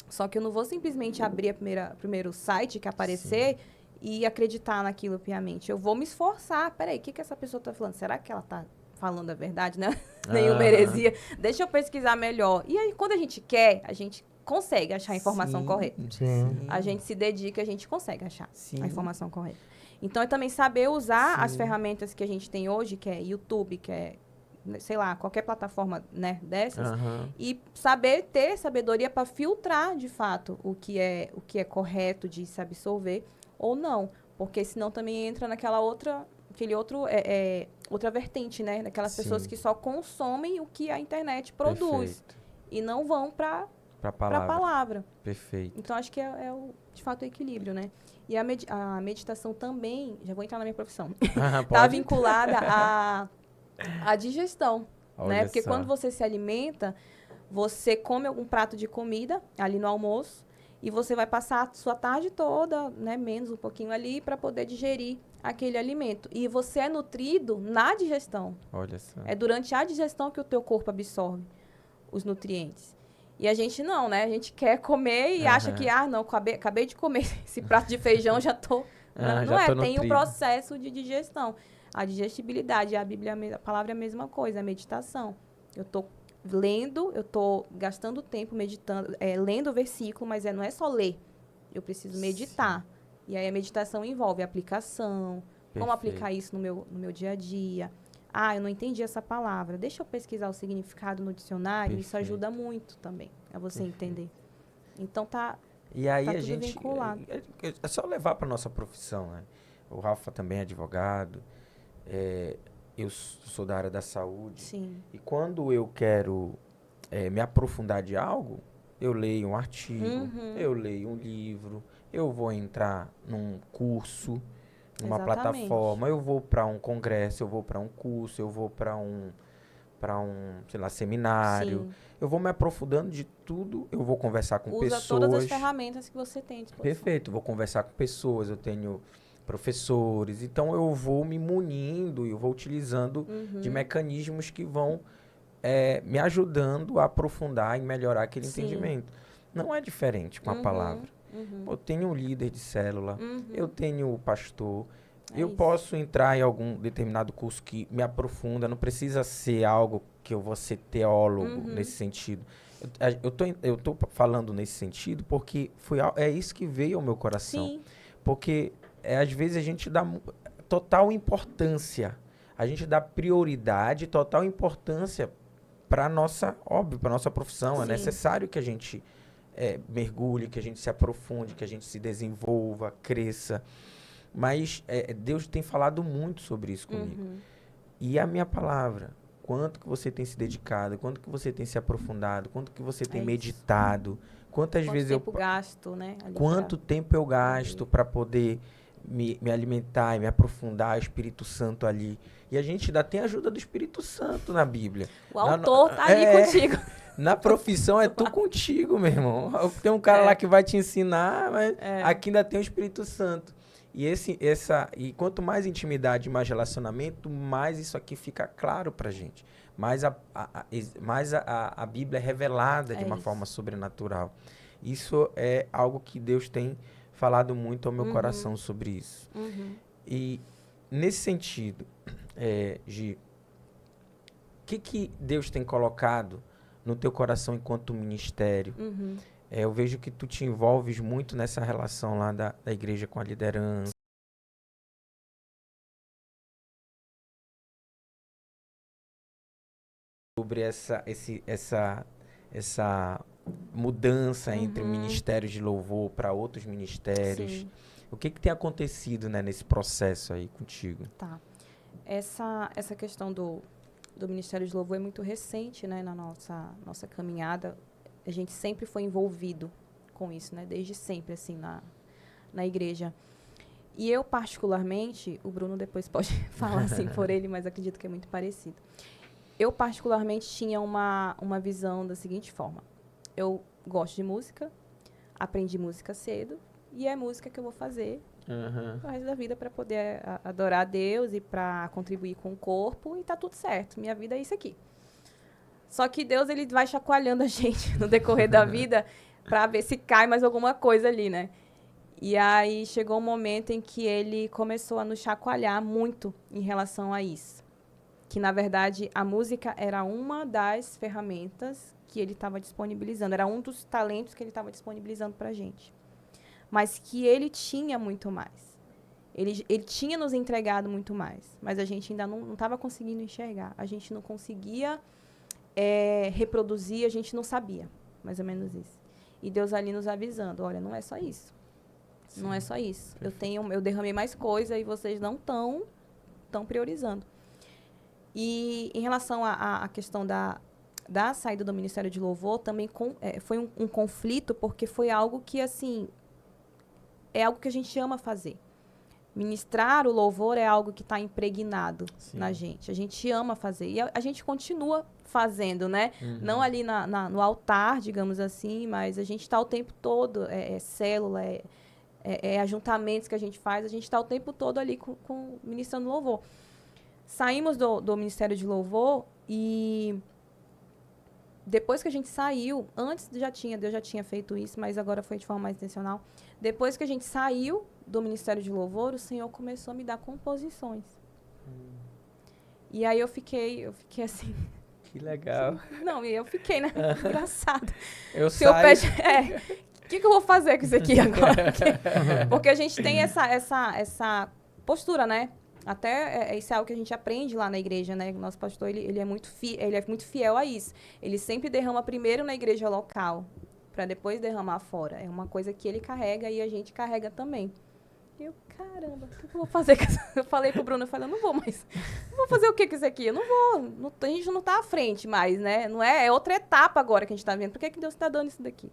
só que eu não vou simplesmente abrir o primeiro site que aparecer e acreditar naquilo piamente. Eu vou me esforçar. Peraí, o que essa pessoa está falando? Será que ela está falando a verdade, né? Nenhuma heresia. Deixa eu pesquisar melhor. E aí, quando a gente quer, a gente consegue achar a informação correta. Sim. A gente se dedica, a gente consegue achar a informação correta. Então, é também saber usar as ferramentas que a gente tem hoje, que é YouTube, que é, sei lá, qualquer plataforma, né, dessas, e saber ter sabedoria para filtrar, de fato, o que é correto de se absorver ou não. Porque senão também entra naquela outra vertente, né? Daquelas pessoas que só consomem o que a internet produz. Perfeito. E não vão para a palavra. Perfeito. Então, acho que de fato, o equilíbrio, né? E a meditação também, já vou entrar na minha profissão, está vinculada à digestão, né? Porque quando você se alimenta, você come algum prato de comida ali no almoço e você vai passar a sua tarde toda, né, menos um pouquinho ali, para poder digerir aquele alimento. E você é nutrido na digestão. Olha só. É durante a digestão que o teu corpo absorve os nutrientes. E a gente não, né? A gente quer comer e acha que, não, acabei de comer esse prato de feijão, já tô... não é, tem um processo de digestão. A digestibilidade, a Bíblia, a palavra é a mesma coisa, a meditação. Eu tô lendo, eu tô gastando tempo meditando, lendo o versículo, mas não é só ler. Eu preciso meditar. E aí a meditação envolve aplicação, como aplicar isso no meu dia a dia. Eu não entendi essa palavra. Deixa eu pesquisar o significado no dicionário. Isso ajuda muito também a você entender. Então, E aí Tá a tudo gente... vinculado. É só levar para nossa profissão, né? O Rafa também é advogado. Eu sou da área da saúde. Sim. E quando eu quero me aprofundar de algo, eu leio um artigo, eu leio um livro, eu vou entrar num curso, numa Exatamente. plataforma, eu vou para um congresso, eu vou para um curso, eu vou para sei lá, seminário. Sim. Eu vou me aprofundando de tudo, eu vou conversar com Usa pessoas. todas as ferramentas que você tem à disposição. Perfeito, vou conversar com pessoas, eu tenho professores, então eu vou me munindo e eu vou utilizando de mecanismos que vão me ajudando a aprofundar e melhorar aquele Sim. entendimento. Não é diferente com a palavra. Eu tenho um líder de célula, eu tenho o pastor, eu isso. posso entrar em algum determinado curso que me aprofunda, não precisa ser algo que eu vou ser teólogo nesse sentido. Eu tô falando nesse sentido porque é isso que veio ao meu coração. Sim. Porque às vezes a gente dá total importância, a gente dá prioridade, total importância para nossa, óbvio, para nossa profissão. Sim. É necessário que a gente mergulhe, que a gente se aprofunde, que a gente se desenvolva, cresça. Mas Deus tem falado muito sobre isso comigo. E a minha palavra, quanto que você tem se dedicado, quanto que você tem se aprofundado, quanto que você tem meditado, quantas vezes tempo gasto, né? Quanto tempo eu gasto para poder me alimentar e me aprofundar, o Espírito Santo ali. E a gente ainda tem a ajuda do Espírito Santo na Bíblia. O autor tá ali contigo. Na profissão é tu contigo, meu irmão. Tem um cara lá que vai te ensinar, mas aqui ainda tem o Espírito Santo. E quanto mais intimidade, mais relacionamento, mais isso aqui fica claro pra gente. Mais a Bíblia é revelada de uma forma sobrenatural. Isso é algo que Deus tem falado muito ao meu coração sobre isso. E nesse sentido, Gi, o que Deus tem colocado no teu coração enquanto ministério? Eu vejo que tu te envolves muito nessa relação lá da igreja com a liderança. Sobre essa mudança entre ministérios de louvor para outros ministérios. Sim. O que tem acontecido, né, nesse processo aí contigo? Tá. Essa questão do Ministério de Louvor é muito recente, né, na nossa caminhada. A gente sempre foi envolvido com isso, né, desde sempre, assim, na igreja. E eu, particularmente, o Bruno depois pode falar assim por ele, mas acredito que é muito parecido. Eu, particularmente, tinha uma visão da seguinte forma. Eu gosto de música, aprendi música cedo, e é música que eu vou fazer o resto da vida para poder adorar a Deus e para contribuir com o corpo, e tá tudo certo. Minha vida é isso aqui. Só que Deus, ele vai chacoalhando a gente no decorrer da vida para ver se cai mais alguma coisa ali, né? E aí chegou um momento em que ele começou a nos chacoalhar muito em relação a isso. Que, na verdade, a música era uma das ferramentas que ele estava disponibilizando. Era um dos talentos que ele estava disponibilizando para a gente. Mas que ele tinha muito mais. Ele tinha nos entregado muito mais. Mas a gente ainda não estava conseguindo enxergar. A gente não conseguia reproduzir, a gente não sabia. Mais ou menos isso. E Deus ali nos avisando, olha, não é só isso. Sim, não é só isso. Eu derramei mais coisa e vocês não estão priorizando. E em relação à questão da saída do Ministério de Louvor, também foi um conflito, porque foi algo que, assim, é algo que a gente ama fazer. Ministrar o louvor é algo que está impregnado na gente. A gente ama fazer. E a gente continua fazendo, né? Não ali no altar, digamos assim, mas a gente está o tempo todo, célula, ajuntamentos que a gente faz, a gente está o tempo todo ali ministrando louvor. Saímos do Ministério de Louvor e depois que a gente saiu, antes Deus já tinha feito isso, mas agora foi de forma mais intencional. Depois que a gente saiu do Ministério de Louvor, o Senhor começou a me dar composições. E aí eu fiquei assim... Que legal. Não, e eu fiquei, né? Engraçado. Eu saio... O que eu vou fazer com isso aqui agora? Porque a gente tem essa postura, né? Até isso é algo que a gente aprende lá na igreja, né? O nosso pastor, ele é muito fiel a isso. Ele sempre derrama primeiro na igreja local. para depois derramar fora. É uma coisa que ele carrega e a gente carrega também. Eu, caramba, o que eu vou fazer com isso? Eu falei pro Bruno, eu falei, eu não vou mais. Não vou fazer o que com isso aqui? Eu não vou. A gente não tá à frente mais, né? Não é, é outra etapa agora que a gente tá vendo. Por que Deus tá dando isso daqui?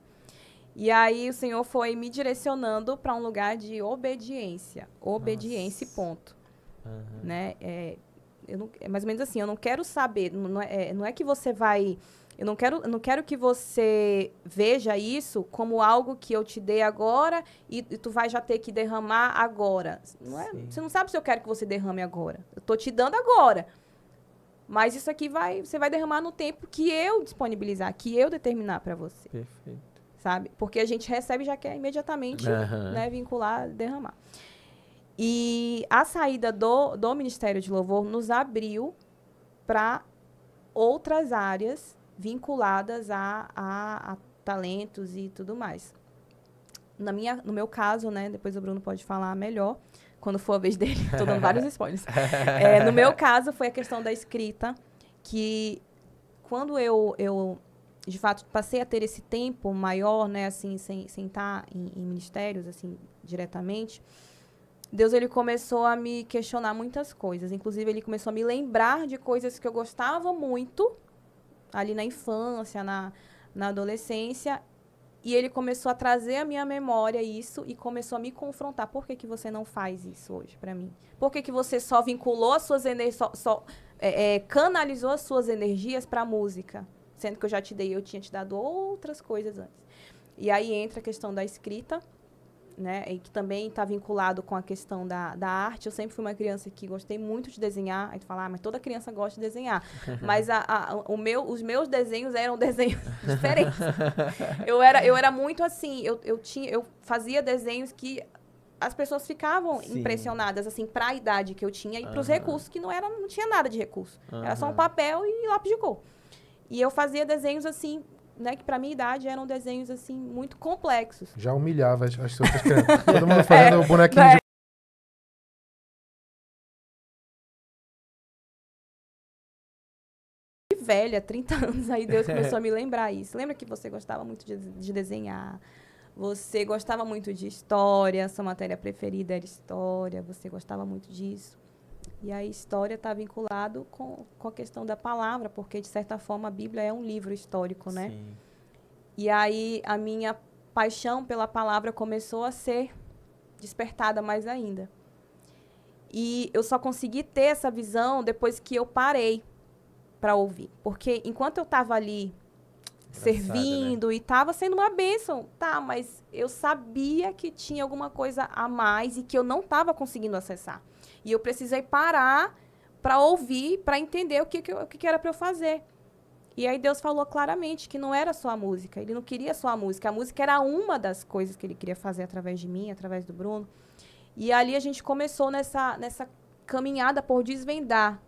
E aí o Senhor foi me direcionando para um lugar de obediência. Obediência, ponto. Né? É mais ou menos assim, eu não quero saber, não é que você vai... Eu não quero que você veja isso como algo que eu te dei agora e tu vai já ter que derramar agora. Você não sabe se eu quero que você derrame agora. Eu tô te dando agora. Mas isso aqui você vai derramar no tempo que eu disponibilizar, que eu determinar para você. Perfeito. Sabe? Porque a gente recebe e já quer imediatamente né, vincular, derramar. E a saída do Ministério de Louvor nos abriu para outras áreas vinculadas a talentos e tudo mais. No meu caso, né, depois o Bruno pode falar melhor, quando for a vez dele, estou dando vários spoilers. No meu caso, foi a questão da escrita, que quando eu de fato, passei a ter esse tempo maior, né, assim, sem estar em ministérios, assim, diretamente, Deus, ele começou a me questionar muitas coisas. Inclusive, ele começou a me lembrar de coisas que eu gostava muito, ali na infância, na adolescência, e ele começou a trazer à minha memória isso e começou a me confrontar. Por que você não faz isso hoje para mim? Por que você só vinculou as suas energias, canalizou as suas energias para a música? Sendo que eu tinha te dado outras coisas antes. E aí entra a questão da escrita, né? E que também está vinculado com a questão da arte. Eu sempre fui uma criança que gostei muito de desenhar. Aí tu fala, mas toda criança gosta de desenhar. Mas os meus desenhos eram desenhos diferentes. Eu era muito assim, eu fazia desenhos que as pessoas ficavam impressionadas, assim, para a idade que eu tinha e para os recursos, que não tinha nada de recurso. Era só um papel e lápis de cor. E eu fazia desenhos, assim, né, que pra minha idade eram desenhos, assim, muito complexos. Já humilhava as outras crianças. Todo mundo fazendo bonequinho de... Velha, 30 anos, aí Deus começou a me lembrar isso. Lembra que você gostava muito de desenhar? Você gostava muito de história, sua matéria preferida era história, você gostava muito disso. E a história está vinculado com a questão da palavra, porque, de certa forma, a Bíblia é um livro histórico, né? Sim. E aí a minha paixão pela palavra começou a ser despertada mais ainda. E eu só consegui ter essa visão depois que eu parei para ouvir. Porque enquanto eu estava ali servindo, né? E estava sendo uma bênção, tá, mas eu sabia que tinha alguma coisa a mais e que eu não estava conseguindo acessar. E eu precisei parar para ouvir, para entender o que era para eu fazer. E aí Deus falou claramente que não era só a música. Ele não queria só a música. A música era uma das coisas que ele queria fazer através de mim, através do Bruno. E ali a gente começou nessa caminhada por desvendar,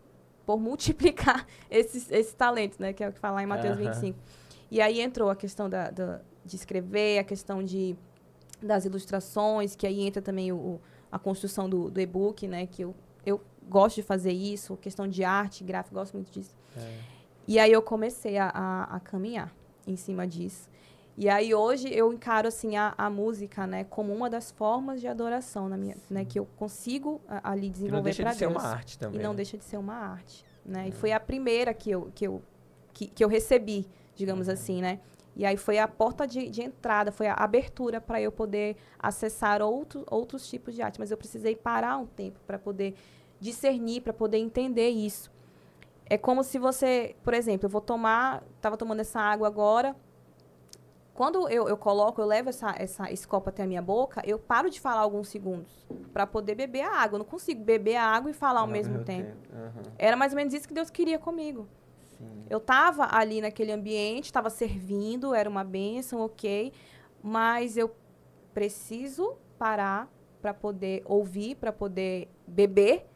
por multiplicar esses talentos, né? Que é o que fala lá em Mateus 25. E aí entrou a questão de escrever, a questão das ilustrações, que aí entra também a construção do e-book, né? Que eu gosto de fazer isso, questão de arte, gráfico, gosto muito disso. E aí eu comecei a caminhar em cima disso. E aí hoje eu encaro assim a música, né, como uma das formas de adoração na minha, né, que eu consigo ali desenvolver para Deus. E não deixa de ser uma arte também. E não deixa de ser uma arte, né? E foi a primeira que eu recebi, digamos assim, né? E aí foi a porta de entrada, foi a abertura para eu poder acessar outros tipos de arte. Mas eu precisei parar um tempo para poder discernir, para poder entender isso. É como se você, por exemplo, estava tomando essa água agora. Quando eu levo esse copo até a minha boca, eu paro de falar alguns segundos para poder beber a água. Eu não consigo beber a água e falar ao mesmo tempo. Era mais ou menos isso que Deus queria comigo. Sim. Eu estava ali naquele ambiente, estava servindo, era uma bênção, ok, mas eu preciso parar para poder ouvir, para poder beber.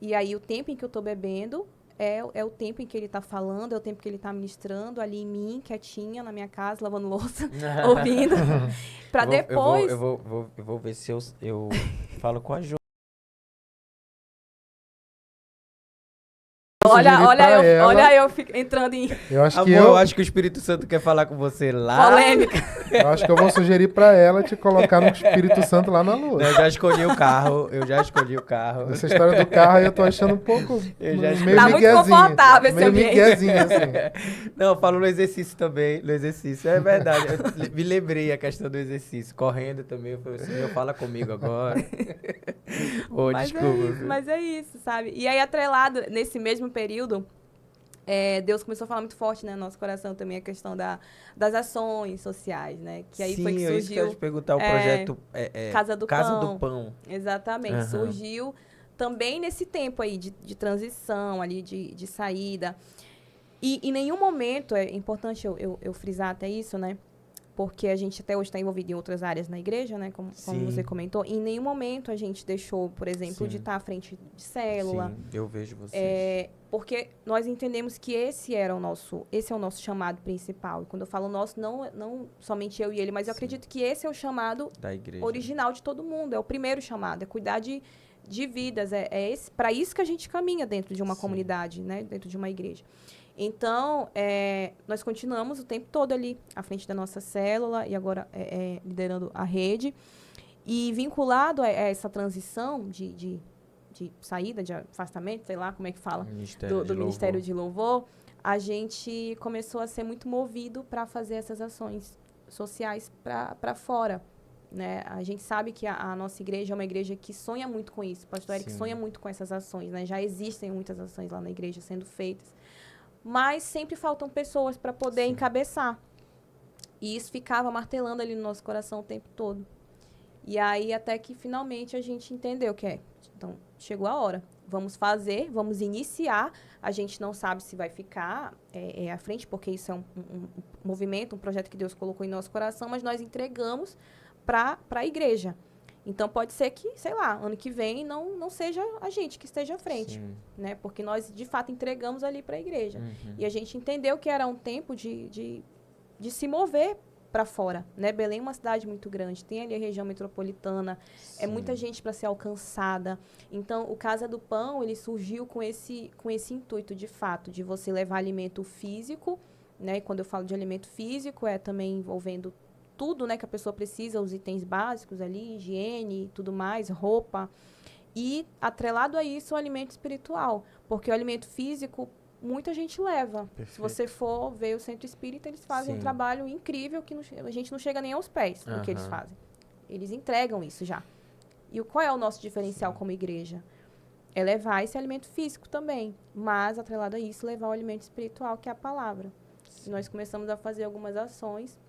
E aí o tempo em que eu estou bebendo é o tempo em que ele está falando, é o tempo que ele está ministrando ali em mim, quietinha, na minha casa, lavando louça, ouvindo. Para depois... Eu vou ver se eu falo com a Jo. Olha eu entrando em Eu acho que eu acho que o Espírito Santo quer falar com você lá. polêmica. eu acho que eu vou sugerir pra ela te colocar no Espírito Santo lá na lua. Eu já escolhi o carro. Essa história do carro aí eu tô achando um pouco meio Tá muito miguezinho. confortável esse Meio ambiente. miguezinho, assim. Não, eu falo no exercício também. No exercício, é verdade. Eu me lembrei a questão do exercício. Correndo também. Eu falei, Senhor, fala comigo agora. Ô, desculpa. Mas é isso, sabe? E aí, atrelado, nesse mesmo período, Deus começou a falar muito forte, né, no nosso coração também, a questão das ações sociais, né? Que aí Sim, foi que isso que eu ia surgiu te perguntar, o projeto Casa do Pão. do Pão. Exatamente. Aham. Surgiu também nesse tempo aí de transição, ali, de saída. E em nenhum momento, é importante eu frisar até isso, né? Porque a gente até hoje está envolvido em outras áreas na igreja, né? Como você comentou. Em nenhum momento a gente deixou, por exemplo, de estar à frente de célula. Sim, eu vejo vocês. Porque nós entendemos que esse é o nosso chamado principal. E quando eu falo nosso, não somente eu e ele, mas eu acredito que esse é o chamado Da igreja. original de todo mundo. É o primeiro chamado, é cuidar de vidas. Para isso que a gente caminha dentro de uma comunidade, né? Dentro de uma igreja. Então, nós continuamos o tempo todo ali à frente da nossa célula e agora liderando a rede. E vinculado a essa transição de saída, de afastamento, sei lá como é que fala, do Ministério de Louvor, a gente começou a ser muito movido para fazer essas ações sociais para fora. Né? A gente sabe que a nossa igreja é uma igreja que sonha muito com isso. O pastor Eric sonha muito com essas ações. Né? Já existem muitas ações lá na igreja sendo feitas. Mas sempre faltam pessoas para poder encabeçar. E isso ficava martelando ali no nosso coração o tempo todo. E aí, até que finalmente a gente entendeu que então, chegou a hora. Vamos fazer, vamos iniciar. A gente não sabe se vai ficar à frente, porque isso é um movimento, um projeto que Deus colocou em nosso coração, mas nós entregamos para a igreja. Então, pode ser que, sei lá, ano que vem não seja a gente que esteja à frente, né? Porque nós, de fato, entregamos ali para a igreja. Uhum. E a gente entendeu que era um tempo de se mover para fora, né? Belém é uma cidade muito grande, tem ali a região metropolitana, é muita gente para ser alcançada. Então, o Casa do Pão, ele surgiu com esse intuito, de fato, de você levar alimento físico, né? E quando eu falo de alimento físico, é também envolvendo tudo, né, que a pessoa precisa, os itens básicos ali, higiene e tudo mais, roupa. E, atrelado a isso, o alimento espiritual. Porque o alimento físico, muita gente leva. Perfeito. Se você for ver o Centro Espírita, eles fazem um trabalho incrível que a gente não chega nem aos pés do que eles fazem. Eles entregam isso já. E qual é o nosso diferencial como igreja? É levar esse alimento físico também, mas, atrelado a isso, levar o alimento espiritual, que é a palavra. E nós começamos a fazer algumas ações,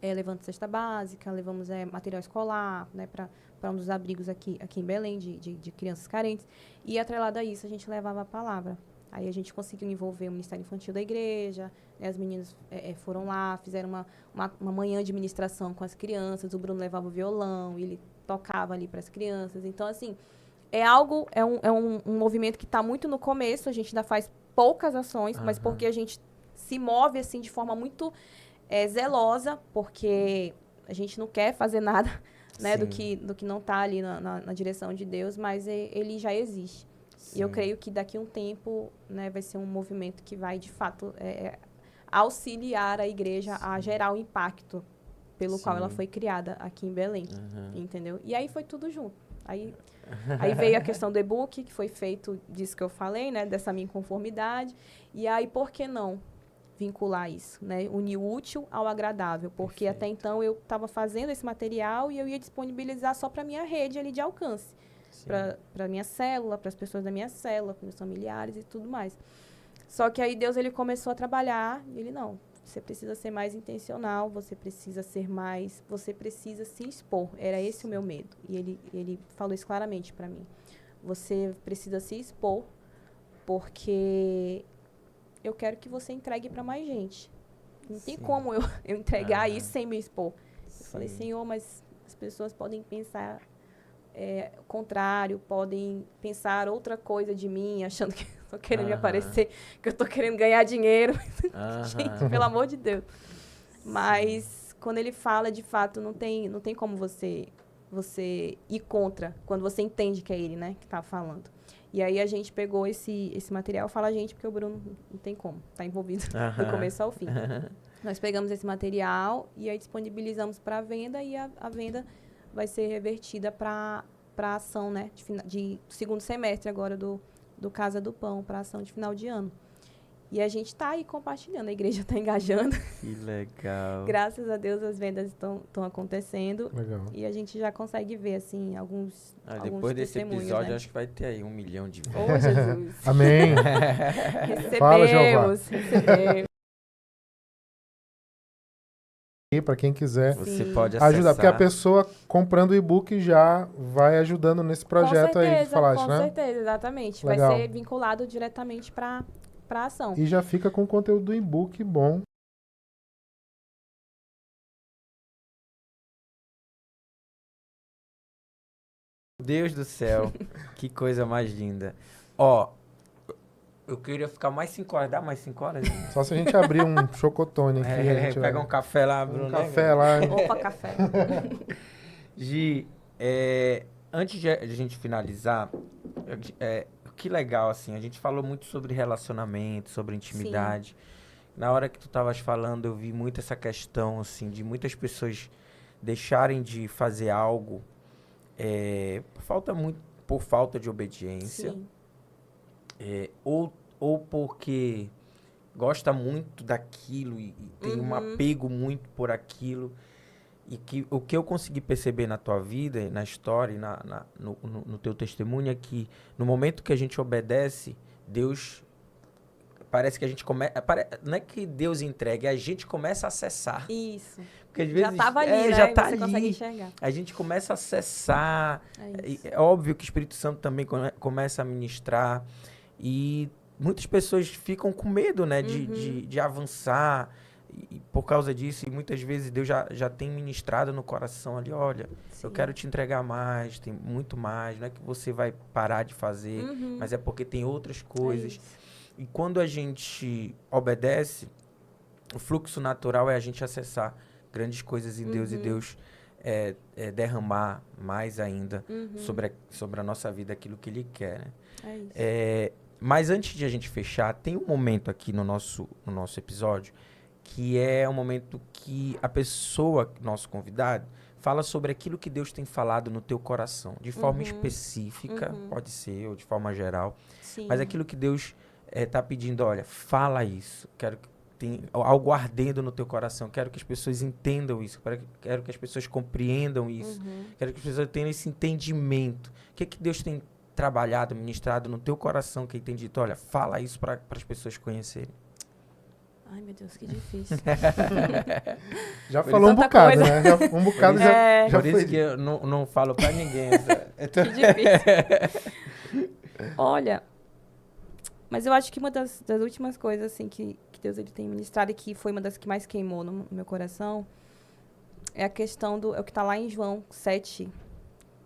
levando cesta básica, levamos material escolar, né, para um dos abrigos aqui em Belém, de crianças carentes. E, atrelado a isso, a gente levava a palavra. Aí a gente conseguiu envolver o Ministério Infantil da igreja, né, as meninas foram lá, fizeram uma manhã de ministração com as crianças, o Bruno levava o violão, ele tocava ali para as crianças. Então, assim, é um movimento que está muito no começo, a gente ainda faz poucas ações, mas porque a gente se move, assim, de forma muito zelosa, porque a gente não quer fazer nada, né, do que não está ali na direção de Deus, mas ele já existe. Sim. E eu creio que daqui a um tempo, né, vai ser um movimento que vai, de fato, auxiliar a igreja a gerar o impacto pelo qual ela foi criada aqui em Belém, entendeu? E aí foi tudo junto. Aí veio a questão do e-book, que foi feito disso que eu falei, né, dessa minha inconformidade. E aí, por que não vincular isso, né? Unir o útil ao agradável, porque até então eu estava fazendo esse material e eu ia disponibilizar só para minha rede ali de alcance, para minha célula, para as pessoas da minha célula, para meus familiares e tudo mais. Só que aí Deus, ele começou a trabalhar, e ele, não, você precisa ser mais intencional, você precisa se expor. Era esse o meu medo. E ele falou isso claramente para mim. Você precisa se expor, porque eu quero que você entregue para mais gente. Não tem como eu entregar isso sem me expor. Eu falei, Senhor, mas as pessoas podem pensar o contrário, podem pensar outra coisa de mim, achando que eu tô querendo me aparecer, que eu tô querendo ganhar dinheiro. Gente, pelo amor de Deus. Mas quando ele fala, de fato, não tem como você você ir contra, quando você entende que é ele, né, que tá falando. E aí a gente pegou esse material, fala a gente, porque o Bruno não tem como, tá envolvido do começo ao fim. Nós pegamos esse material e aí disponibilizamos para venda e a venda vai ser revertida para a ação, né, de segundo semestre agora do Casa do Pão, para ação de final de ano. E a gente está aí compartilhando, a igreja está engajando. Que legal. Graças a Deus as vendas estão acontecendo. Legal. E a gente já consegue ver, assim, alguns Depois desse episódio, né? acho que vai ter aí 1 milhão de vendas. Ô, Jesus. Amém. Fala, Jeová. Recebemos. E para quem quiser Você Sim. pode acessar. ajudar, porque a pessoa comprando o e-book já vai ajudando nesse projeto aí que falaste, né? Com certeza, exatamente. Legal. Vai ser vinculado diretamente para a ação. E já fica com o conteúdo do e-book bom. Deus do céu, que coisa mais linda. Ó, eu queria ficar mais 5 horas. Dá mais 5 horas? Só se a gente abrir um chocotone aqui. a gente Pega vai- um café lá, Bruno. um né, café lá. Opa, café. Gi, antes de a gente finalizar, que legal, assim, a gente falou muito sobre relacionamento, sobre intimidade. Na hora que tu estavas falando, eu vi muito essa questão, assim, de muitas pessoas deixarem de fazer algo por falta de obediência, Sim. ou porque gosta muito daquilo e tem um apego muito por aquilo. E que o que eu consegui perceber na tua vida, na história, no teu testemunho, é que no momento que a gente obedece, Deus... Parece que a gente começa... Não é que Deus entregue, a gente começa a acessar. Isso. Porque às Já vezes, estava ali, né? já tá Você ali. consegue enxergar. A gente começa a acessar. É isso. É óbvio que o Espírito Santo também começa a ministrar. E muitas pessoas ficam com medo, né? De avançar. E por causa disso, e muitas vezes Deus já tem ministrado no coração ali, olha, Sim. eu quero te entregar mais, tem muito mais. Não é que você vai parar de fazer, mas é porque tem outras coisas. isso. E quando a gente obedece, o fluxo natural é a gente acessar grandes coisas em Deus e Deus derramar mais ainda sobre a nossa vida aquilo que Ele quer, né? É isso. Mas antes de a gente fechar, tem um momento aqui no nosso episódio que é um momento que a pessoa, nosso convidado, fala sobre aquilo que Deus tem falado no teu coração, de forma específica, pode ser, ou de forma geral, Sim. mas aquilo que Deus está pedindo, olha, fala isso, quero que tenha algo ardendo no teu coração, quero que as pessoas entendam isso, quero que as pessoas compreendam isso, quero que as pessoas tenham esse entendimento. O que Deus tem trabalhado, ministrado no teu coração, que tem dito, olha, fala isso para as pessoas conhecerem. Ai, meu Deus, que difícil. Já Por falou um tanta bocado, coisa. né? Um bocado já Por foi. isso que eu não falo para ninguém. Que difícil. Olha, mas eu acho que uma das últimas coisas assim que Deus ele tem ministrado e que foi uma das que mais queimou no meu coração é a questão é o que está lá em João 7,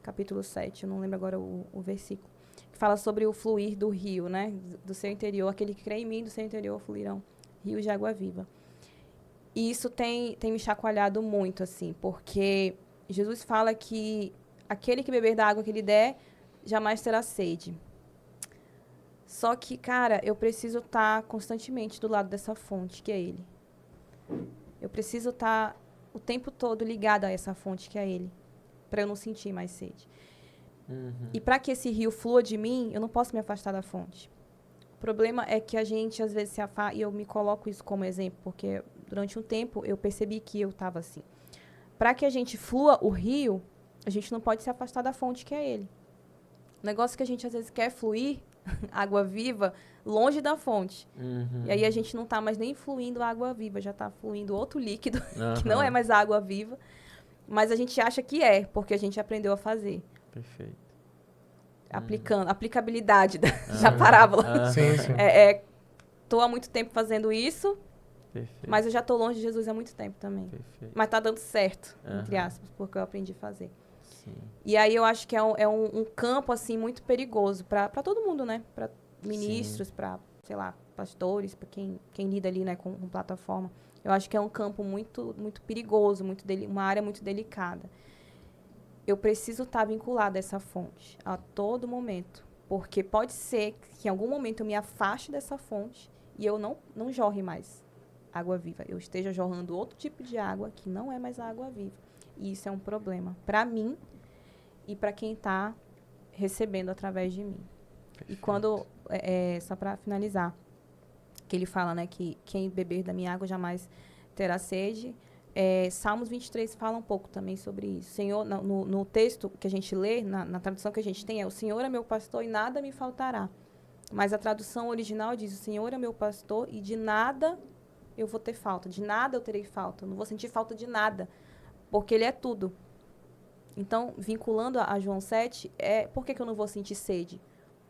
capítulo 7, eu não lembro agora o versículo, que fala sobre o fluir do rio, né? Do seu interior, aquele que crê em mim, do seu interior fluirão rios de água viva. E isso tem me chacoalhado muito, assim, porque Jesus fala que aquele que beber da água que ele der, jamais terá sede. Só que, cara, eu preciso estar constantemente do lado dessa fonte, que é ele. Eu preciso estar o tempo todo ligada a essa fonte, que é ele, para eu não sentir mais sede. E para que esse rio flua de mim, eu não posso me afastar da fonte. O problema é que a gente, às vezes, se afasta, e eu me coloco isso como exemplo, porque durante um tempo eu percebi que eu estava assim. Para que a gente flua o rio, a gente não pode se afastar da fonte, que é ele. O negócio que a gente, às vezes, quer fluir, água viva, longe da fonte. E aí a gente não está mais nem fluindo água viva, já está fluindo outro líquido, que não é mais água viva, mas a gente acha que é, porque a gente aprendeu a fazer. Perfeito. Aplicabilidade da parábola. Sim, sim. Tô há muito tempo fazendo isso, Perfeito. mas eu já tô longe de Jesus há muito tempo também. Perfeito. Mas tá dando certo, entre aspas, porque eu aprendi a fazer. Sim. E aí eu acho que é um campo, assim, muito perigoso para todo mundo, né? Para ministros, para, sei lá, pastores, para quem lida ali, né, com plataforma. Eu acho que é um campo muito, muito perigoso, uma área muito delicada. eu preciso estar vinculada a essa fonte a todo momento. Porque pode ser que em algum momento eu me afaste dessa fonte e eu não jorre mais água viva. Eu esteja jorrando outro tipo de água que não é mais a água viva. E isso é um problema para mim e para quem está recebendo através de mim. Perfeito. E quando, só para finalizar, que ele fala, né, que quem beber da minha água jamais terá sede. Salmos 23 fala um pouco também sobre isso. Senhor, no texto que a gente lê, na tradução que a gente tem, o Senhor é meu pastor e nada me faltará. Mas a tradução original diz, o Senhor é meu pastor e de nada eu vou ter falta. De nada eu terei falta. Eu não vou sentir falta de nada. Porque Ele é tudo. Então, vinculando a João 7, por que eu não vou sentir sede?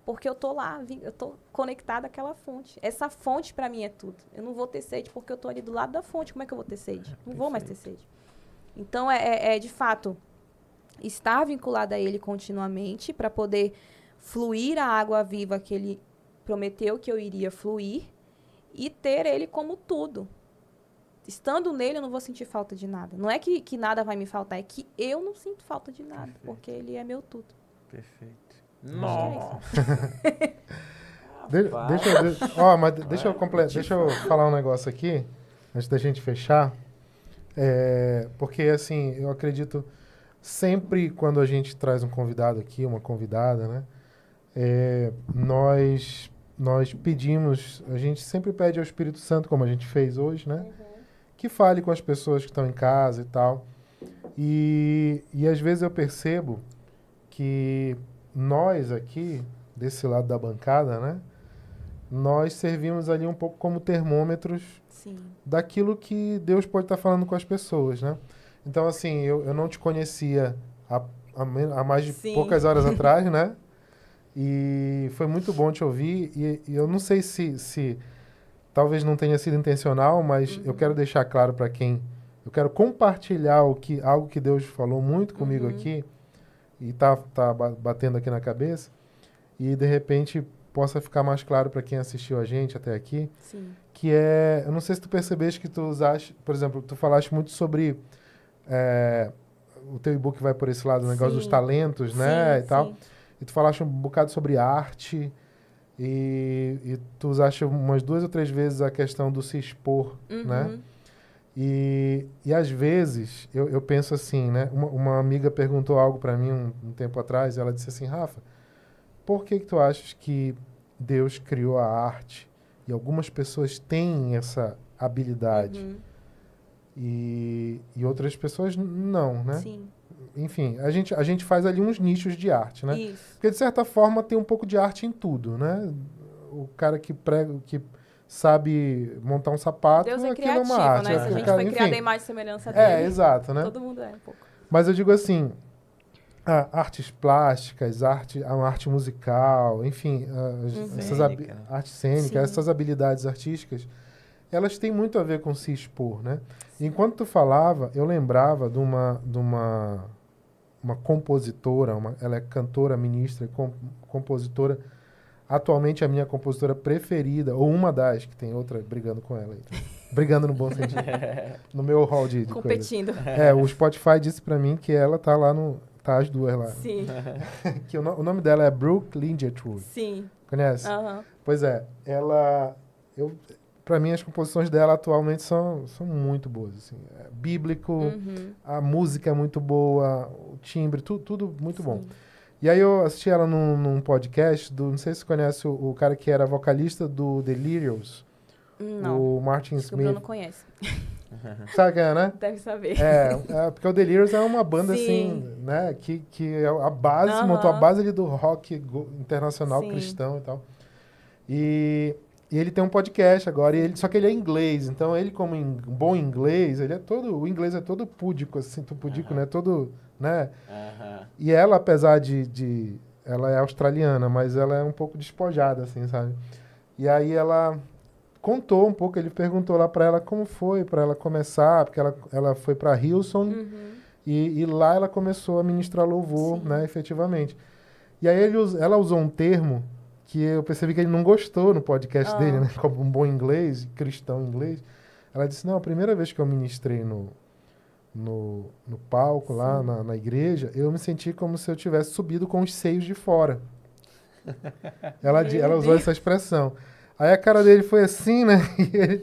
Porque eu estou lá, eu estou conectada àquela fonte. Essa fonte, para mim, é tudo. Eu não vou ter sede porque eu estou ali do lado da fonte. Como é que eu vou ter sede? Não vou mais ter sede. Então, de fato, estar vinculada a Ele continuamente para poder fluir a água viva que Ele prometeu que eu iria fluir e ter Ele como tudo. Estando nele, eu não vou sentir falta de nada. Não é que nada vai me faltar, é que eu não sinto falta de nada, porque Ele é meu tudo. Perfeito. Nossa. Deixa eu falar um negócio aqui, antes da gente fechar. Porque, assim, eu acredito, sempre quando a gente traz um convidado aqui, uma convidada, né? Nós pedimos, a gente sempre pede ao Espírito Santo, como a gente fez hoje, né? Que fale com as pessoas que estão em casa e tal. E às vezes eu percebo que nós aqui, desse lado da bancada, né? Nós servimos ali um pouco como termômetros Sim. daquilo que Deus pode estar falando com as pessoas, né? Então, assim, eu não te conhecia há mais de poucas horas atrás, né? E foi muito bom te ouvir. E eu não sei se talvez não tenha sido intencional, mas eu quero deixar claro para quem... Eu quero compartilhar algo que Deus falou muito comigo aqui e tá batendo aqui na cabeça e, de repente, possa ficar mais claro para quem assistiu a gente até aqui. Sim. Que eu não sei se tu percebeste que tu usaste... Por exemplo, tu falaste muito sobre... o teu e-book vai por esse lado, o negócio dos talentos, né? E tal. E tu falaste um bocado sobre arte... E tu usaste umas 2 ou 3 vezes a questão do se expor, né? E às vezes, eu penso assim, né? Uma amiga perguntou algo para mim um tempo atrás, e ela disse assim, Rafa, por que tu achas que Deus criou a arte e algumas pessoas têm essa habilidade e outras pessoas não, né? Sim. Enfim, a gente faz ali uns nichos de arte, né? Isso. Porque, de certa forma, tem um pouco de arte em tudo, né? O cara que prega, que sabe montar um sapato, Deus é aquilo criativo, é uma arte. né? Se a gente foi criado em imagem e semelhança dele. Exato, né? Todo mundo um pouco. Mas eu digo assim, artes plásticas, a arte musical, enfim, arte cênica, essas habilidades artísticas, elas têm muito a ver com se expor, né? Enquanto tu falava, eu lembrava de uma compositora, ela é cantora, ministra, compositora, atualmente a minha compositora preferida, ou uma das, que tem outra brigando com ela. Então, brigando no bom sentido. No meu hall de competindo. Coisa. O Spotify disse pra mim que ela tá lá tá as duas lá. Sim. Que o nome dela é Brooke Ligetwood. Sim. Conhece? Uhum. Pois ela... Pra mim, as composições dela atualmente são muito boas. Assim. Bíblico, a música é muito boa, o timbre, tudo muito bom. E aí eu assisti ela num podcast não sei se você conhece o cara que era vocalista do Delirious. Não. O Martin Acho Smith. que o Bruno conhece. Sabe quem é, né? Deve saber. Porque o Delirious é uma banda, assim, né? Que é a base, montou a base ali do rock internacional cristão e tal. E ele tem um podcast agora, só que ele é inglês. Então, ele, como bom inglês, o inglês é todo púdico, assim, pudico, né? Todo, né? E ela, apesar de... Ela é australiana, mas ela é um pouco despojada, assim, sabe? E aí ela contou um pouco, ele perguntou lá pra ela como foi pra ela começar, porque ela foi pra Hillsong e lá ela começou a ministrar louvor, né, efetivamente. E aí ela usou um termo que eu percebi que ele não gostou no podcast dele, né, como um bom inglês, cristão inglês. Ela disse, não, a primeira vez que eu ministrei no palco lá na igreja, eu me senti como se eu tivesse subido com os seios de fora. Ela usou essa expressão. Aí a cara dele foi assim, né?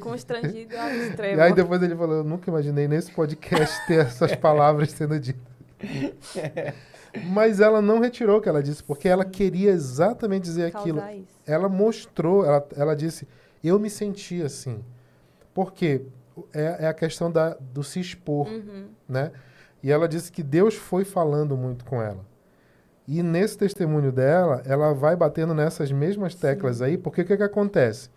Constrangido ao E extremo. aí depois ele falou, eu nunca imaginei nesse podcast ter essas palavras sendo ditas. Mas ela não retirou o que ela disse, porque ela queria exatamente dizer aquilo. Causar isso. Ela mostrou, ela disse, eu me senti assim. Por quê? É a questão do se expor, né? E ela disse que Deus foi falando muito com ela. E nesse testemunho dela, ela vai batendo nessas mesmas teclas aí, porque o que acontece?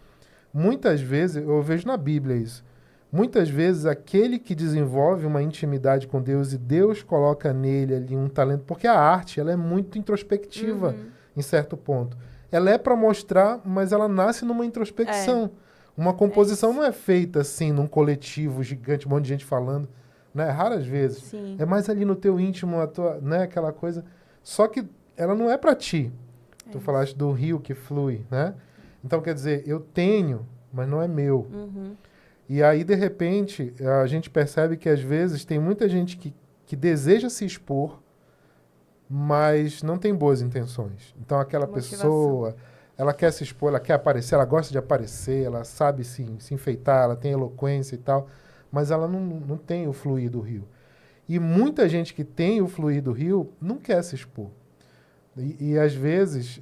Muitas vezes, eu vejo na Bíblia isso, muitas vezes aquele que desenvolve uma intimidade com Deus e Deus coloca nele ali um talento, porque a arte, ela é muito introspectiva em certo ponto. Ela é para mostrar, mas ela nasce numa introspecção. Uma composição não é feita assim, num coletivo gigante, um monte de gente falando, né? Raras vezes. Sim. É mais ali no teu íntimo, né? Aquela coisa. Só que ela não é para ti. Tu falaste do rio que flui, né? Então, quer dizer, eu tenho, mas não é meu. E aí, de repente, a gente percebe que às vezes tem muita gente que deseja se expor, mas não tem boas intenções. Então, aquela pessoa, ela quer se expor, ela quer aparecer, ela gosta de aparecer, ela sabe se enfeitar, ela tem eloquência e tal, mas ela não tem o fluir do rio. E muita gente que tem o fluir do rio não quer se expor. E às vezes,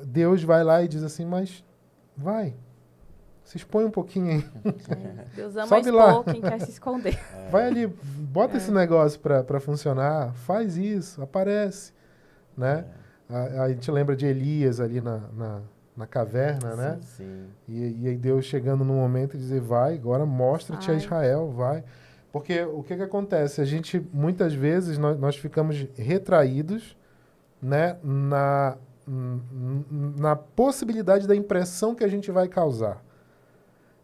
Deus vai lá e diz assim, mas vai, se expõe um pouquinho aí. Deus ama Sobe expor lá. quem quer se esconder. Vai ali, bota esse negócio para funcionar, faz isso, aparece, né? A gente lembra de Elias ali na caverna, né? Sim. E aí Deus chegando no momento e dizer, vai, agora mostra-te a Vai. Israel, vai. Porque o que acontece? A gente, muitas vezes, nós ficamos retraídos, né, na possibilidade da impressão que a gente vai causar.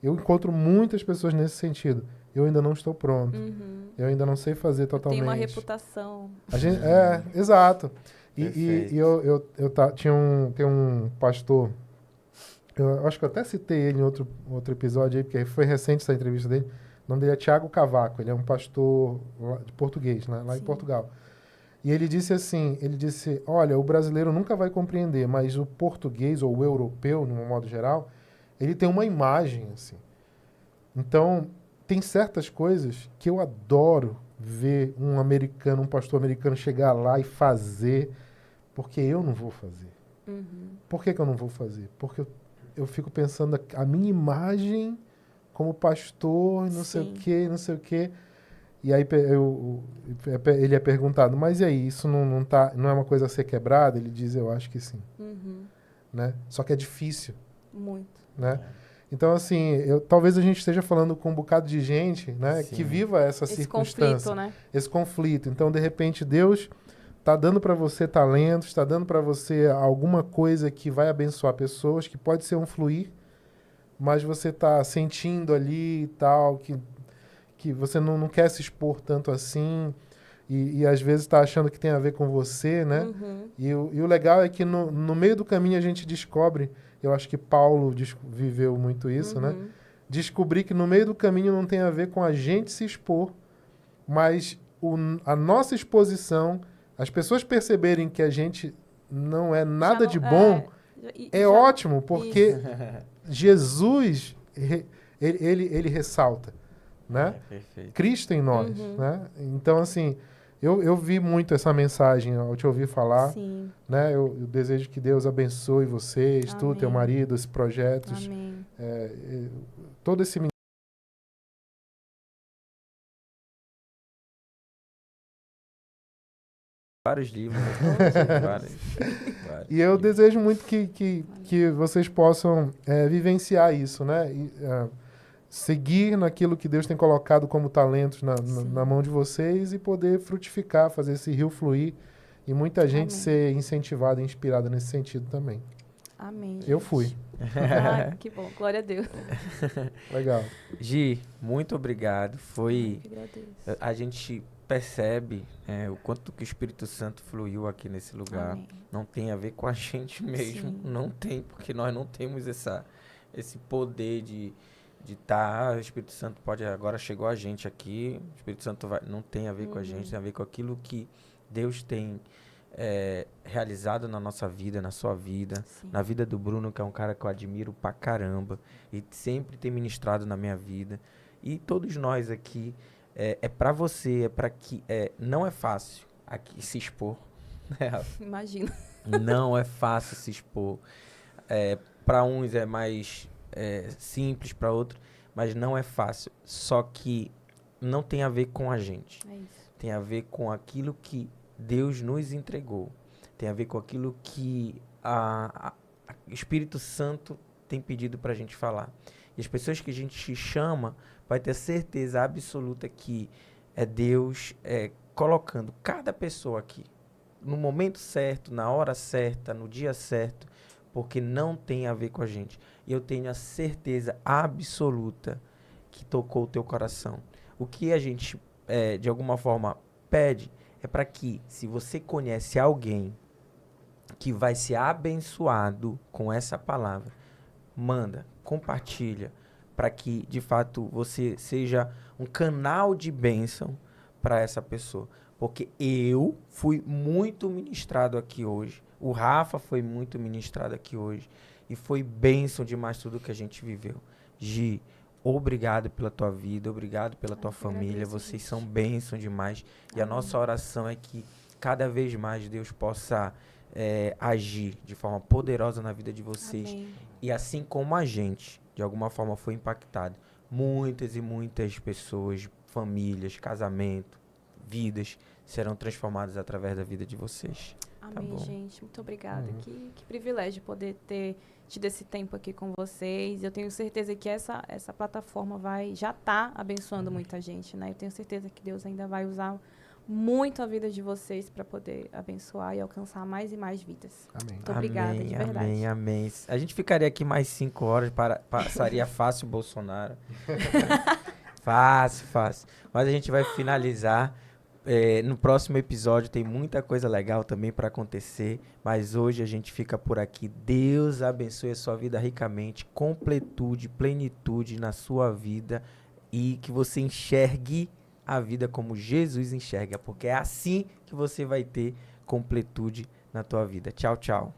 Eu encontro muitas pessoas nesse sentido. Eu ainda não estou pronto. Eu ainda não sei fazer totalmente. Tem uma reputação. Exato. Perfeito. Tem um pastor, eu acho que eu até citei ele em outro episódio aí, porque foi recente essa entrevista dele. O nome dele é Tiago Cavaco, ele é um pastor de português, né, lá em Portugal. E ele disse assim, olha, o brasileiro nunca vai compreender, mas o português ou o europeu, de um modo geral, ele tem uma imagem, assim. Então, tem certas coisas que eu adoro ver um pastor americano chegar lá e fazer, porque eu não vou fazer. Por que eu não vou fazer? Porque eu fico pensando a minha imagem como pastor, não sei o quê. E aí ele é perguntado, mas e aí, isso não é uma coisa a ser quebrada? Ele diz, eu acho que sim. Né? Só que é difícil. Muito. Né? Então, assim, talvez a gente esteja falando com um bocado de gente, né, que viva essa circunstância. Conflito, né? Esse conflito. Então, de repente, Deus está dando para você talentos, está dando para você alguma coisa que vai abençoar pessoas, que pode ser um fluir, mas você está sentindo ali e tal, que você não quer se expor tanto assim, e às vezes está achando que tem a ver com você, né? E o legal é que no meio do caminho a gente descobre, eu acho que Paulo viveu muito isso, né? Descobrir que no meio do caminho não tem a ver com a gente se expor, mas a nossa exposição, as pessoas perceberem que a gente não é nada de bom, ótimo, porque Jesus, ele ressalta, né? Cristo em nós, né? Então, assim, eu vi muito essa mensagem ao te ouvir falar. Sim. Né? Eu desejo que Deus abençoe vocês, Amém. tu, teu marido, esses projetos, Amém. todo esse Vários livros. vários. E eu desejo muito que vocês possam vivenciar isso, né? Seguir naquilo que Deus tem colocado como talentos na mão de vocês e poder frutificar, fazer esse rio fluir e muita gente ser incentivada e inspirada nesse sentido também. Amém. Eu fui. Que bom, glória a Deus. Legal. Gi, muito obrigado. Eu que agradeço. A gente percebe o quanto que o Espírito Santo fluiu aqui nesse lugar. Amém. Não tem a ver com a gente mesmo. Sim. Não tem, porque nós não temos esse poder de de estar, o Espírito Santo pode, agora chegou a gente aqui, o Espírito Santo não tem a ver com a gente, tem a ver com aquilo que Deus tem realizado na nossa vida, na sua vida, Sim. na vida do Bruno, que é um cara que eu admiro pra caramba, e sempre tem ministrado na minha vida. E todos nós aqui, é para você, é para que... não é fácil aqui se expor. Né, Rafa? Imagino. Não é fácil se expor. Para uns é mais simples, para outros, mas não é fácil. Só que não tem a ver com a gente. É isso. Tem a ver com aquilo que Deus nos entregou. Tem a ver com aquilo que o Espírito Santo tem pedido para a gente falar. E as pessoas que a gente chama, vai ter certeza absoluta que é Deus colocando cada pessoa aqui no momento certo, na hora certa, no dia certo, porque não tem a ver com a gente. E eu tenho a certeza absoluta que tocou o teu coração. O que a gente, de alguma forma, pede é para que, se você conhece alguém que vai ser abençoado com essa palavra, manda, compartilha, para que, de fato, você seja um canal de bênção para essa pessoa. Porque eu fui muito ministrado aqui hoje. O Rafa foi muito ministrado aqui hoje. E foi bênção demais tudo que a gente viveu. Gi, obrigado pela tua vida, obrigado pela tua família. Agradeço, Vocês gente. são bênção demais. E a nossa oração é que cada vez mais Deus possa agir de forma poderosa na vida de vocês. Amém. E assim como a gente, de alguma forma, foi impactado, muitas e muitas pessoas, famílias, casamento, vidas serão transformadas através da vida de vocês. Amém, bom. gente. Muito obrigada. Que privilégio poder ter tido esse tempo aqui com vocês. Eu tenho certeza que essa plataforma já está abençoando muita gente, né? Eu tenho certeza que Deus ainda vai usar muito a vida de vocês para poder abençoar e alcançar mais e mais vidas. Amém. Muito obrigada, Amém, de verdade. amém, amém. A gente ficaria aqui mais 5 horas, passaria fácil o Bolsonaro. Fácil. Mas a gente vai finalizar. No próximo episódio tem muita coisa legal também para acontecer, mas hoje a gente fica por aqui. Deus abençoe a sua vida ricamente, completude, plenitude na sua vida e que você enxergue a vida como Jesus enxerga, porque é assim que você vai ter completude na tua vida. Tchau, tchau.